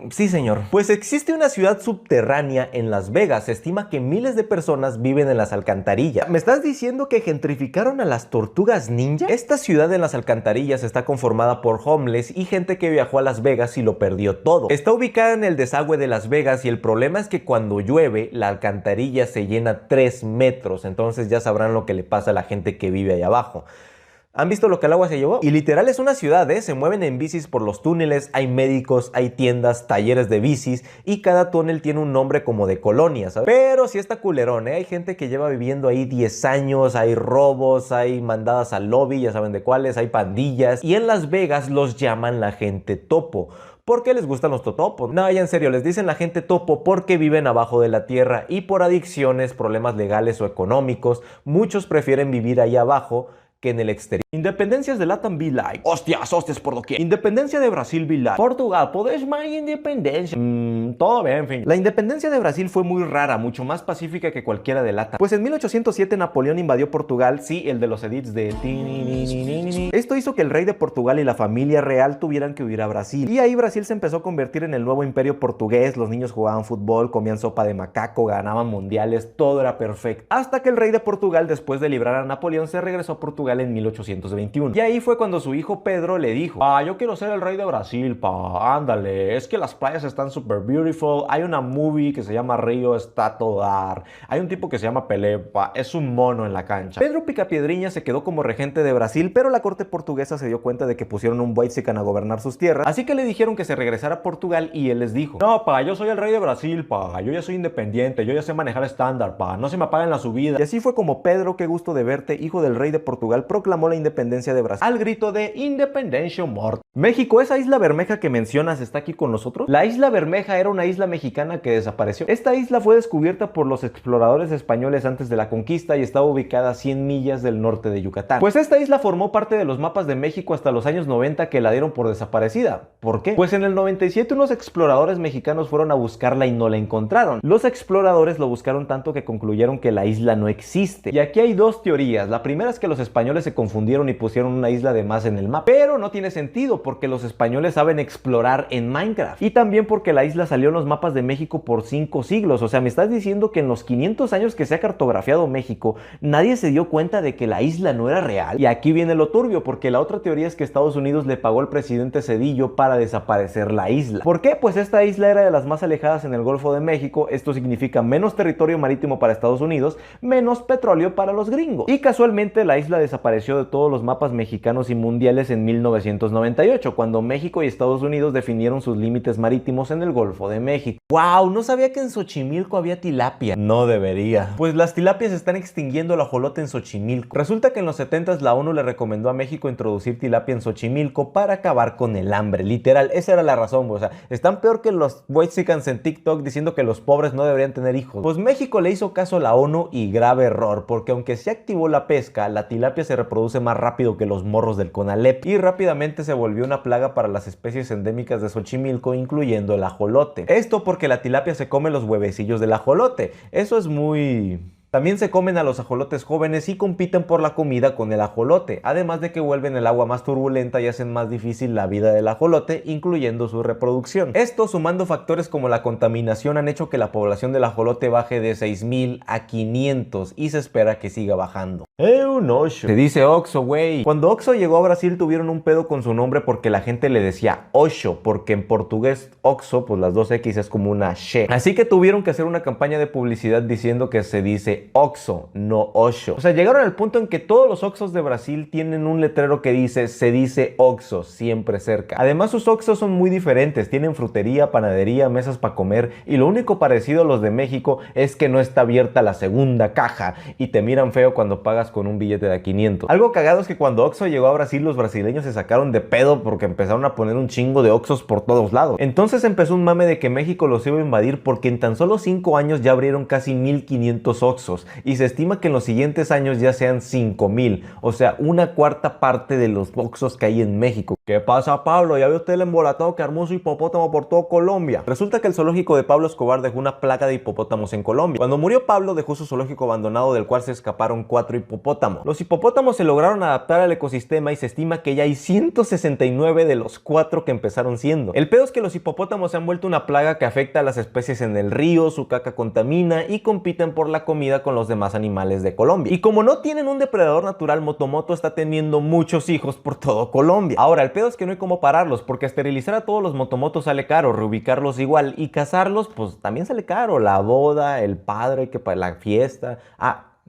Sí, señor. Pues existe una ciudad subterránea en Las Vegas. Se estima que miles de personas viven en las alcantarillas. ¿Me estás diciendo que gentrificaron a las tortugas ninja? Esta ciudad en las alcantarillas está conformada por homeless y gente que viajó a Las Vegas y lo perdió todo. Está ubicada en el desagüe de Las Vegas y el problema es que cuando llueve, la alcantarilla se llena 3 metros. Entonces ya sabrán lo que le pasa a la gente que vive ahí abajo. ¿Han visto lo que el agua se llevó? Y literal es una ciudad, ¿eh? Se mueven en bicis por los túneles, hay médicos, hay tiendas, talleres de bicis y cada túnel tiene un nombre como de colonia, ¿sabes? Pero sí está culerón, ¿eh? Hay gente que lleva viviendo ahí 10 años, hay robos, hay mandadas al lobby, ya saben de cuáles, hay pandillas y en Las Vegas los llaman la gente topo. ¿Por qué les gustan los totopos? No, ya en serio, les dicen la gente topo porque viven abajo de la tierra y por adicciones, problemas legales o económicos, muchos prefieren vivir ahí abajo que en el exterior. Independencias de Latam be like. Hostias por doquier. Independencia de Brasil be like. Portugal, ¿podés más independencia? Todo bien, en fin. La independencia de Brasil fue muy rara, mucho más pacífica que cualquiera de Latam. Pues en 1807 Napoleón invadió Portugal, sí, el de los edits de... Esto hizo que el rey de Portugal y la familia real tuvieran que huir a Brasil. Y ahí Brasil se empezó a convertir en el nuevo imperio portugués, los niños jugaban fútbol, comían sopa de macaco, ganaban mundiales, todo era perfecto. Hasta que el rey de Portugal, después de librar a Napoleón, se regresó a Portugal en 1821. Y ahí fue cuando su hijo Pedro le dijo: yo quiero ser el rey de Brasil, ándale, es que las playas están super beautiful, hay una movie que se llama Río está todo dar, hay un tipo que se llama Pelé, es un mono en la cancha. Pedro Picapiedriña se quedó como regente de Brasil, pero la corte portuguesa se dio cuenta de que pusieron un whitezican a gobernar sus tierras, así que le dijeron que se regresara a Portugal y él les dijo: no, yo soy el rey de Brasil, yo ya soy independiente, yo ya sé manejar estándar, no se me apaguen la subida. Y así fue como Pedro, qué gusto de verte, hijo del rey de Portugal, proclamó la independencia de Brasil al grito de Independencia Mort. México, esa isla Bermeja que mencionas, ¿está aquí con nosotros? La isla Bermeja era una isla mexicana que desapareció. Esta isla fue descubierta por los exploradores españoles antes de la conquista y estaba ubicada a 100 millas del norte de Yucatán. Pues esta isla formó parte de los mapas de México hasta los años 90 que la dieron por desaparecida. ¿Por qué? Pues en el 97 unos exploradores mexicanos fueron a buscarla y no la encontraron. Los exploradores lo buscaron tanto que concluyeron que la isla no existe. Y aquí hay dos teorías. La primera es que los españoles se confundieron y pusieron una isla de más en el mapa. Pero no tiene sentido porque los españoles saben explorar en Minecraft. Y también porque la isla salió en los mapas de México por 5 siglos. O sea, me estás diciendo que en los 500 años que se ha cartografiado México, nadie se dio cuenta de que la isla no era real. Y aquí viene lo turbio, porque la otra teoría es que Estados Unidos le pagó al presidente Zedillo para desaparecer la isla. ¿Por qué? Pues esta isla era de las más alejadas en el Golfo de México. Esto significa menos territorio marítimo para Estados Unidos, menos petróleo para los gringos. Y casualmente la isla desapareció de todos los mapas mexicanos y mundiales en 1998, cuando México y Estados Unidos definieron sus límites marítimos en el Golfo de México. ¡Wow! No sabía que en Xochimilco había tilapia. No debería. Pues las tilapias están extinguiendo el ajolote en Xochimilco. Resulta que en los 70s la ONU le recomendó a México introducir tilapia en Xochimilco para acabar con el hambre. Literal, esa era la razón. O sea, están peor que los whitexicans en TikTok diciendo que los pobres no deberían tener hijos. Pues México le hizo caso a la ONU y grave error, porque aunque se activó la pesca, la tilapia se reproduce más rápido que los morros del Conalep y rápidamente se volvió una plaga para las especies endémicas de Xochimilco, incluyendo el ajolote. Esto porque la tilapia se come los huevecillos del ajolote. Eso es muy... También se comen a los ajolotes jóvenes y compiten por la comida con el ajolote, además de que vuelven el agua más turbulenta y hacen más difícil la vida del ajolote, incluyendo su reproducción. Esto, sumando factores como la contaminación, han hecho que la población del ajolote baje de 6,000 a 500 y se espera que siga bajando. Un ocho. Se dice Oxo, güey. Cuando Oxo llegó a Brasil tuvieron un pedo con su nombre porque la gente le decía Oxo, porque en portugués Oxo, pues las dos X es como una X. Así que tuvieron que hacer una campaña de publicidad diciendo que se dice Oxo, no Osho. O sea, llegaron al punto en que todos los Oxos de Brasil tienen un letrero que dice, se dice Oxo, siempre cerca. Además, sus Oxos son muy diferentes. Tienen frutería, panadería, mesas para comer. Y lo único parecido a los de México es que no está abierta la segunda caja y te miran feo cuando pagas con un billete de 500. Algo cagado es que cuando Oxo llegó a Brasil, los brasileños se sacaron de pedo porque empezaron a poner un chingo de Oxos por todos lados. Entonces empezó un mame de que México los iba a invadir porque en tan solo 5 años ya abrieron casi 1,500 Oxos. Y se estima que en los siguientes años ya sean 5,000, o sea, una cuarta parte de los Oxxos que hay en México. ¿Qué pasa, Pablo? ¿Ya vio usted el embolatado que armó su hipopótamo por todo Colombia? Resulta que el zoológico de Pablo Escobar dejó una plaga de hipopótamos en Colombia. Cuando murió Pablo, dejó su zoológico abandonado del cual se escaparon 4 hipopótamos. Los hipopótamos se lograron adaptar al ecosistema y se estima que ya hay 169 de los 4 que empezaron siendo. El peor es que los hipopótamos se han vuelto una plaga que afecta a las especies en el río, su caca contamina y compiten por la comida con los demás animales de Colombia. Y como no tienen un depredador natural, Motomoto está teniendo muchos hijos por todo Colombia. Ahora, el pedo es que no hay cómo pararlos, porque esterilizar a todos los Motomotos sale caro, reubicarlos igual, y cazarlos, pues también sale caro. La boda, el padre, que para la fiesta.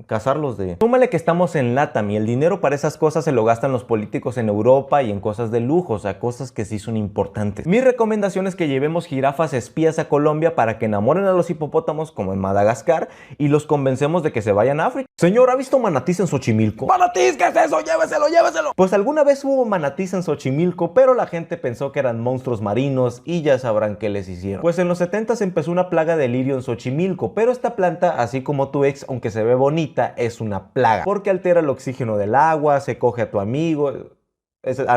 cazarlos de... Súmale que estamos en LATAM y el dinero para esas cosas se lo gastan los políticos en Europa y en cosas de lujo, o sea, cosas que sí son importantes. Mi recomendación es que llevemos jirafas espías a Colombia para que enamoren a los hipopótamos como en Madagascar y los convencemos de que se vayan a África. Señor, ¿ha visto manatís en Xochimilco? ¡Manatís! ¿Qué es eso? ¡Lléveselo, lléveselo! Pues alguna vez hubo manatís en Xochimilco, pero la gente pensó que eran monstruos marinos y ya sabrán qué les hicieron. Pues en los 70s empezó una plaga de lirio en Xochimilco, pero esta planta, así como tu ex, aunque se ve bonita, es una plaga, porque altera el oxígeno del agua, se coge a tu amigo...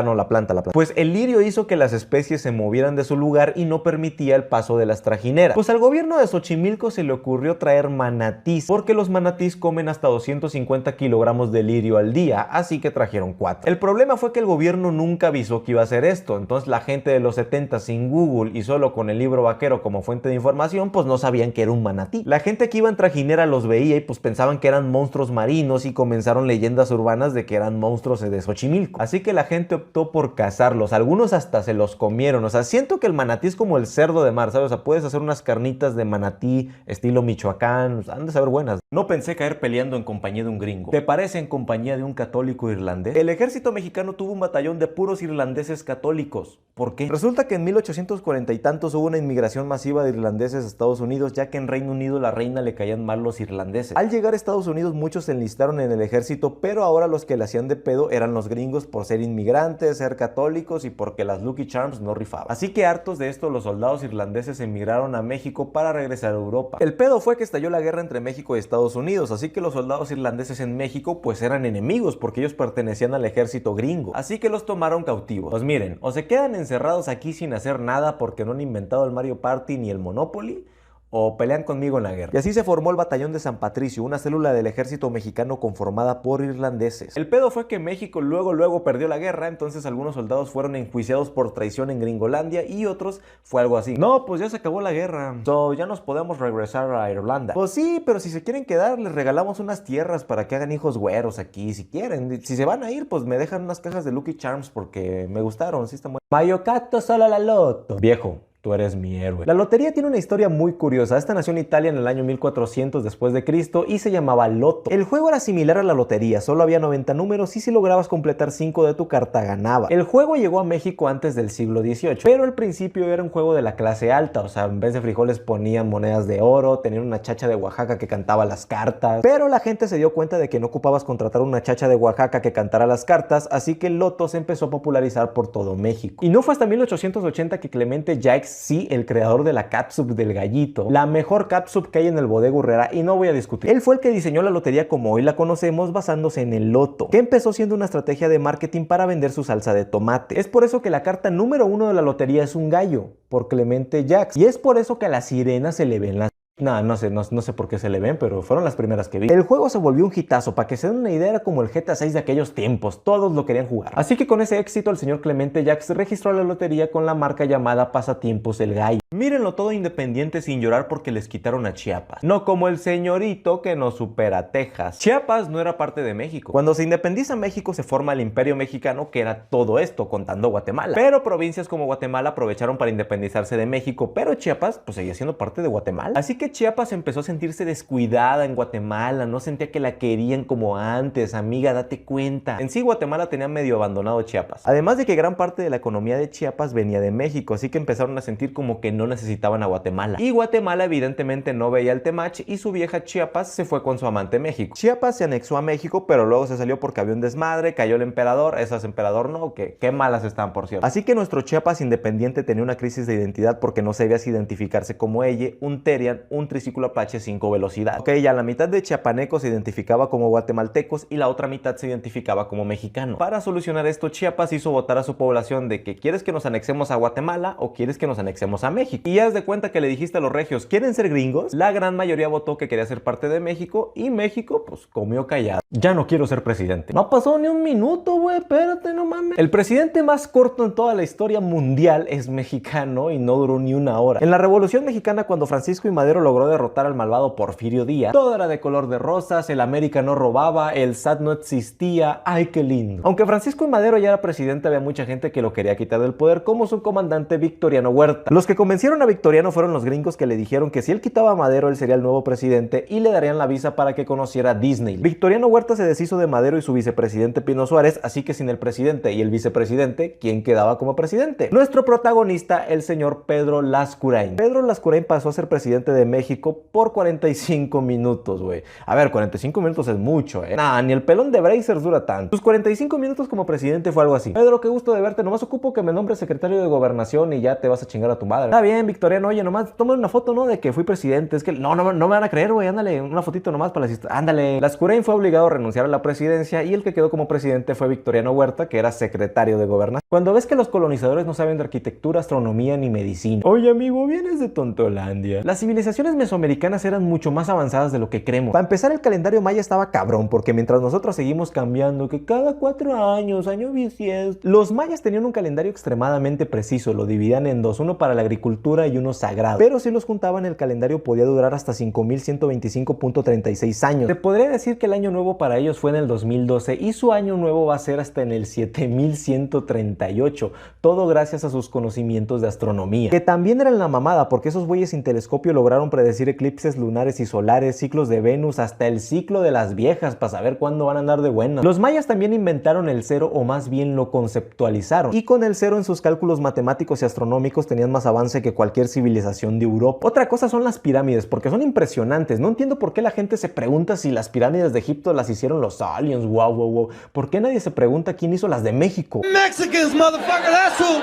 no, la planta. Pues el lirio hizo que las especies se movieran de su lugar y no permitía el paso de las trajineras. Pues al gobierno de Xochimilco se le ocurrió traer manatís, porque los manatís comen hasta 250 kilogramos de lirio al día, así que trajeron 4. El problema fue que el gobierno nunca avisó que iba a hacer esto, entonces la gente de los 70 sin Google y solo con el libro vaquero como fuente de información, pues no sabían que era un manatí. La gente que iba en trajinera los veía y pues pensaban que eran monstruos marinos y comenzaron leyendas urbanas de que eran monstruos de Xochimilco. Así que la gente optó por cazarlos, algunos hasta se los comieron. O sea, siento que el manatí es como el cerdo de mar, ¿sabes? O sea, puedes hacer unas carnitas de manatí estilo Michoacán, o sea, han de saber buenas. No pensé caer peleando en compañía de un gringo. ¿Te parece en compañía de un católico irlandés? El ejército mexicano tuvo un batallón de puros irlandeses católicos. ¿Por qué? Resulta que en 1840 y tantos hubo una inmigración masiva de irlandeses a Estados Unidos, ya que en Reino Unido la reina le caían mal los irlandeses. Al llegar a Estados Unidos muchos se enlistaron en el ejército, pero ahora los que le hacían de pedo eran los gringos por ser inmigrantes, ser católicos y porque las Lucky Charms no rifaban. Así que hartos de esto, los soldados irlandeses emigraron a México para regresar a Europa. El pedo fue que estalló la guerra entre México y Estados Unidos, así que los soldados irlandeses en México pues eran enemigos porque ellos pertenecían al ejército gringo, así que los tomaron cautivos. Pues miren, o se quedan encerrados aquí sin hacer nada porque no han inventado el Mario Party ni el Monopoly, o pelean conmigo en la guerra. Y así se formó el Batallón de San Patricio, una célula del ejército mexicano conformada por irlandeses. El pedo fue que México luego perdió la guerra, entonces algunos soldados fueron enjuiciados por traición en Gringolandia y otros fue algo así. No, pues ya se acabó la guerra, ya nos podemos regresar a Irlanda. Pues sí, pero si se quieren quedar, les regalamos unas tierras para que hagan hijos güeros aquí, si quieren. Si se van a ir, pues me dejan unas cajas de Lucky Charms porque me gustaron, sí están buenas. Mayocato solo la loto. Viejo, tú eres mi héroe. La lotería tiene una historia muy curiosa. Esta nació en Italia en el año 1400 después de Cristo y se llamaba Loto. El juego era similar a la lotería, solo había 90 números y si lograbas completar 5 de tu carta ganaba. El juego llegó a México antes del siglo XVIII, pero al principio era un juego de la clase alta, o sea, en vez de frijoles ponían monedas de oro, tenían una chacha de Oaxaca que cantaba las cartas, pero la gente se dio cuenta de que no ocupabas contratar una chacha de Oaxaca que cantara las cartas, así que el Loto se empezó a popularizar por todo México. Y no fue hasta 1880 que Clemente Jacques, sí, el creador de la catsup del gallito, la mejor catsup que hay en el Bodega Aurrera, y no voy a discutir. Él fue el que diseñó la lotería como hoy la conocemos, basándose en el Loto, que empezó siendo una estrategia de marketing para vender su salsa de tomate. Es por eso que la carta número 1 de la lotería es un gallo, por Clemente Jacques, y es por eso que a la sirena se le ven las... No sé por qué se le ven, pero fueron las primeras que vi. El juego se volvió un hitazo, para que se den una idea, era como el GTA 6 de aquellos tiempos, todos lo querían jugar. Así que con ese éxito el señor Clemente Jacques registró la lotería con la marca llamada Pasatiempos El Gallo. Mírenlo todo independiente sin llorar porque les quitaron a Chiapas. No como el señorito que nos supera a Texas. Chiapas no era parte de México. Cuando se independiza México se forma el Imperio Mexicano, que era todo esto, contando Guatemala. Pero provincias como Guatemala aprovecharon para independizarse de México, pero Chiapas pues seguía siendo parte de Guatemala. Así que Chiapas empezó a sentirse descuidada en Guatemala, no sentía que la querían como antes. Amiga, date cuenta. En sí Guatemala tenía medio abandonado Chiapas. Además de que gran parte de la economía de Chiapas venía de México, así que empezaron a sentir como que no necesitaban a Guatemala. Y Guatemala evidentemente no veía el temach y su vieja Chiapas se fue con su amante México. Chiapas se anexó a México, pero luego se salió porque había un desmadre, cayó el emperador, esas emperador no, que qué malas están por cierto. Así que nuestro Chiapas independiente tenía una crisis de identidad porque no sabía si identificarse como ella, un Terian, un triciclo Apache 5 velocidad. Ok, ya la mitad de chiapanecos se identificaba como guatemaltecos y la otra mitad se identificaba como mexicano. Para solucionar esto, Chiapas hizo votar a su población de que ¿quieres que nos anexemos a Guatemala o quieres que nos anexemos a México? Y haz de cuenta que le dijiste a los regios, ¿quieren ser gringos? La gran mayoría votó que quería ser parte de México y México pues comió callado. Ya no quiero ser presidente. No pasó ni un minuto, güey, espérate, no mames. El presidente más corto en toda la historia mundial es mexicano y no duró ni una hora. En la Revolución Mexicana, cuando Francisco y Madero logró derrotar al malvado Porfirio Díaz. Todo era de color de rosas, el América no robaba, el SAT no existía. ¡Ay, qué lindo! Aunque Francisco I. Madero ya era presidente, había mucha gente que lo quería quitar del poder, como su comandante Victoriano Huerta. Los que convencieron a Victoriano fueron los gringos que le dijeron que si él quitaba a Madero, él sería el nuevo presidente y le darían la visa para que conociera Disney. Victoriano Huerta se deshizo de Madero y su vicepresidente Pino Suárez, así que sin el presidente y el vicepresidente, ¿quién quedaba como presidente? Nuestro protagonista, el señor Pedro Lascurain. Pedro Lascurain pasó a ser presidente de México por 45 minutos, güey. A ver, 45 minutos es mucho, Nah, ni el pelón de Brazers dura tanto. Sus 45 minutos como presidente fue algo así: Pedro, qué gusto de verte, nomás ocupo que me nombres secretario de gobernación y ya te vas a chingar a tu madre. Está bien, Victoriano, oye, nomás toma una foto, ¿no? De que fui presidente. Es que no me van a creer, güey, ándale, una fotito nomás para las historias. Ándale. Lascurain fue obligado a renunciar a la presidencia y el que quedó como presidente fue Victoriano Huerta, que era secretario de gobernación. Cuando ves que los colonizadores no saben de arquitectura, astronomía ni medicina. Oye, amigo, vienes de Tontolandia. Las civilizaciones mesoamericanas eran mucho más avanzadas de lo que creemos. Para empezar, el calendario maya estaba cabrón, porque mientras nosotros seguimos cambiando, que cada 4 años, año bisiesto, los mayas tenían un calendario extremadamente preciso, lo dividían en dos, uno para la agricultura y uno sagrado. Pero si los juntaban, el calendario podía durar hasta 5125.36 años. Se podría decir que el año nuevo para ellos fue en el 2012 y su año nuevo va a ser hasta en el 7138, todo gracias a sus conocimientos de astronomía, que también eran la mamada, porque esos güeyes sin telescopio lograron predecir eclipses lunares y solares, ciclos de Venus, hasta el ciclo de las viejas, para saber cuándo van a andar de buenas. Los mayas también inventaron el cero, o más bien lo conceptualizaron, y con el cero en sus cálculos matemáticos y astronómicos tenían más avance que cualquier civilización de Europa. Otra cosa son las pirámides, porque son impresionantes. No entiendo por qué la gente se pregunta si las pirámides de Egipto las hicieron los aliens. Wow. ¿Por qué nadie se pregunta quién hizo las de México? Mexicans, motherfucker, that's who.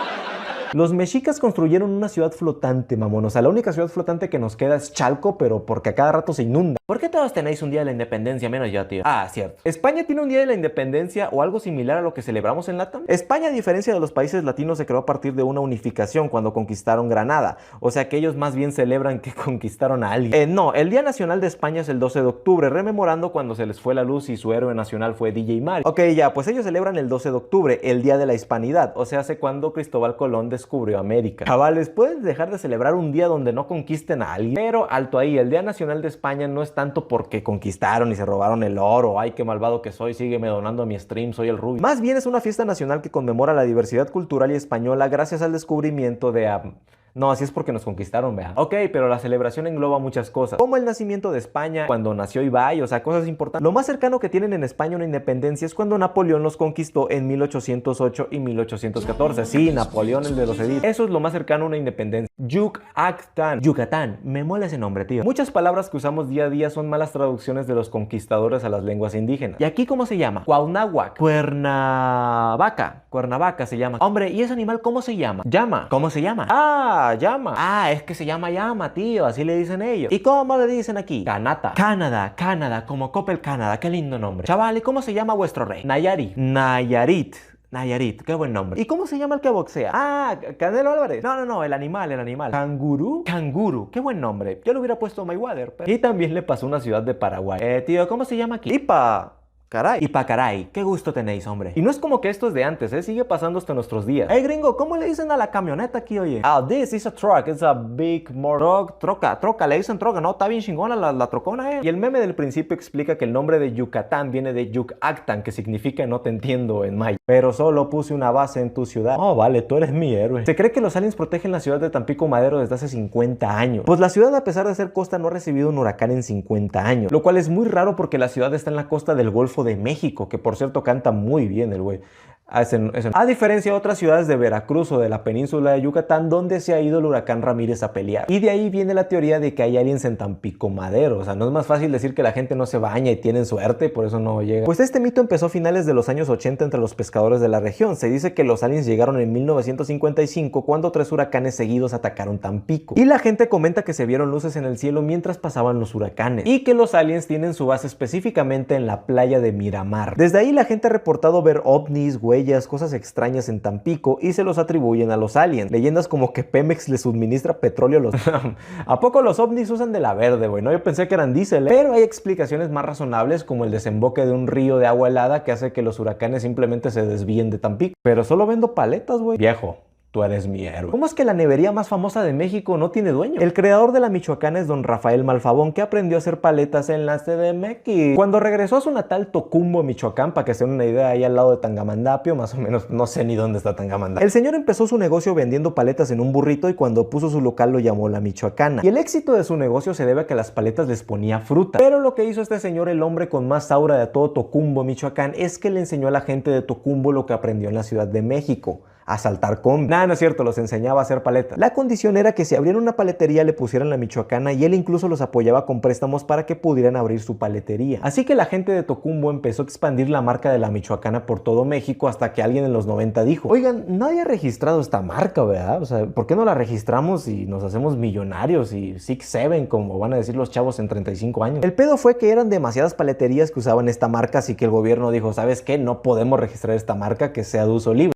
Los mexicas construyeron una ciudad flotante, mamón. O sea, la única ciudad flotante que nos queda es Chalco, pero porque a cada rato se inunda. ¿Por qué todos tenéis un día de la independencia menos yo, tío? Ah, cierto. España tiene un día de la independencia o algo similar a lo que celebramos en LATAM. España, a diferencia de los países latinos, se creó a partir de una unificación cuando conquistaron Granada. O sea que ellos más bien celebran que conquistaron a alguien. No, el Día Nacional de España es el 12 de octubre, rememorando cuando se les fue la luz y su héroe nacional fue DJ Mario. Ok, ya, pues ellos celebran el 12 de octubre, el Día de la Hispanidad. O sea, hace cuando Cristóbal Colón descubrió América. Chavales, ¿puedes dejar de celebrar un día donde no conquisten a alguien? Pero alto ahí, el Día Nacional de España no es tanto porque conquistaron y se robaron el oro. Ay, qué malvado que soy, sígueme donando a mi stream, soy el Rubio. Más bien es una fiesta nacional que conmemora la diversidad cultural y española gracias al descubrimiento de... No, así es porque nos conquistaron, vea. Ok, pero la celebración engloba muchas cosas, como el nacimiento de España, cuando nació Ibai, o sea, cosas importantes. Lo más cercano que tienen en España una independencia es cuando Napoleón los conquistó en 1808 y 1814. Sí, Napoleón, el de los edictos. Eso es lo más cercano a una independencia. Yucatán. Me mola ese nombre, tío. Muchas palabras que usamos día a día son malas traducciones de los conquistadores a las lenguas indígenas. ¿Y aquí cómo se llama? Cuauhnáhuac. Cuernavaca se llama. Hombre, ¿y ese animal cómo se llama? Llama. ¿Cómo se llama? Llama. Es que se llama llama, tío. Así le dicen ellos. ¿Y cómo le dicen aquí? Canata. Canadá, como Coppel Canadá. Qué lindo nombre. Chaval, ¿y cómo se llama vuestro rey? Nayarit, qué buen nombre. ¿Y cómo se llama el que boxea? Canelo Álvarez. No, el animal. Canguro, qué buen nombre. Yo le hubiera puesto Mayweather. Pero... Y también le pasó a una ciudad de Paraguay. Tío, ¿cómo se llama aquí? Ipacaray, qué gusto tenéis, hombre. Y no es como que esto es de antes, sigue pasando hasta nuestros días. Hey, gringo, ¿cómo le dicen a la camioneta aquí, oye? This is a truck, it's a big troca, le dicen troca, no, está bien chingona la trocona, Y el meme del principio explica que el nombre de Yucatán viene de Yucactan, que significa no te entiendo en maya. Pero solo puse una base en tu ciudad. Oh, vale, tú eres mi héroe. Se cree que los aliens protegen la ciudad de Tampico Madero desde hace 50 años. Pues la ciudad, a pesar de ser costa, no ha recibido un huracán en 50 años. Lo cual es muy raro porque la ciudad está en la costa del Golfo de México, que por cierto canta muy bien el güey. A diferencia de otras ciudades de Veracruz o de la península de Yucatán, donde se ha ido el huracán Ramírez a pelear. Y de ahí viene la teoría de que hay aliens en Tampico Madero. O sea, no es más fácil decir que la gente no se baña y tienen suerte, por eso no llega. Pues este mito empezó a finales de los años 80 entre los pescadores de la región. Se dice que los aliens llegaron en 1955, cuando 3 huracanes seguidos atacaron Tampico. Y la gente comenta que se vieron luces en el cielo mientras pasaban los huracanes. Y que los aliens tienen su base específicamente en la playa de Miramar. Desde ahí la gente ha reportado ver ovnis, cosas extrañas en Tampico y se los atribuyen a los aliens. Leyendas como que Pemex les suministra petróleo a los... ¿A poco los ovnis usan de la verde, güey? No, yo pensé que eran diésel, Pero hay explicaciones más razonables, como el desemboque de un río de agua helada que hace que los huracanes simplemente se desvíen de Tampico. Pero solo vendo paletas, güey. Viejo, tú eres mi héroe. ¿Cómo es que la nevería más famosa de México no tiene dueño? El creador de la Michoacana es don Rafael Malfabón, que aprendió a hacer paletas en la CDMX. Cuando regresó a su natal Tocumbo, Michoacán, para que se den una idea, ahí al lado de Tangamandapio, más o menos, no sé ni dónde está Tangamandapio. El señor empezó su negocio vendiendo paletas en un burrito y cuando puso su local lo llamó La Michoacana. Y el éxito de su negocio se debe a que a las paletas les ponía fruta. Pero lo que hizo este señor, el hombre con más aura de todo Tocumbo, Michoacán, es que le enseñó a la gente de Tocumbo lo que aprendió en la Ciudad de México: a saltar combi. Nada, no es cierto, los enseñaba a hacer paletas. La condición era que si abrían una paletería le pusieran La Michoacana y él incluso los apoyaba con préstamos para que pudieran abrir su paletería. Así que la gente de Tocumbo empezó a expandir la marca de La Michoacana por todo México hasta que alguien en los 90 dijo: oigan, nadie ha registrado esta marca, ¿verdad? O sea, ¿por qué no la registramos y nos hacemos millonarios y 6-7, como van a decir los chavos en 35 años? El pedo fue que eran demasiadas paleterías que usaban esta marca, así que el gobierno dijo: ¿sabes qué? No podemos registrar esta marca, que sea de uso libre.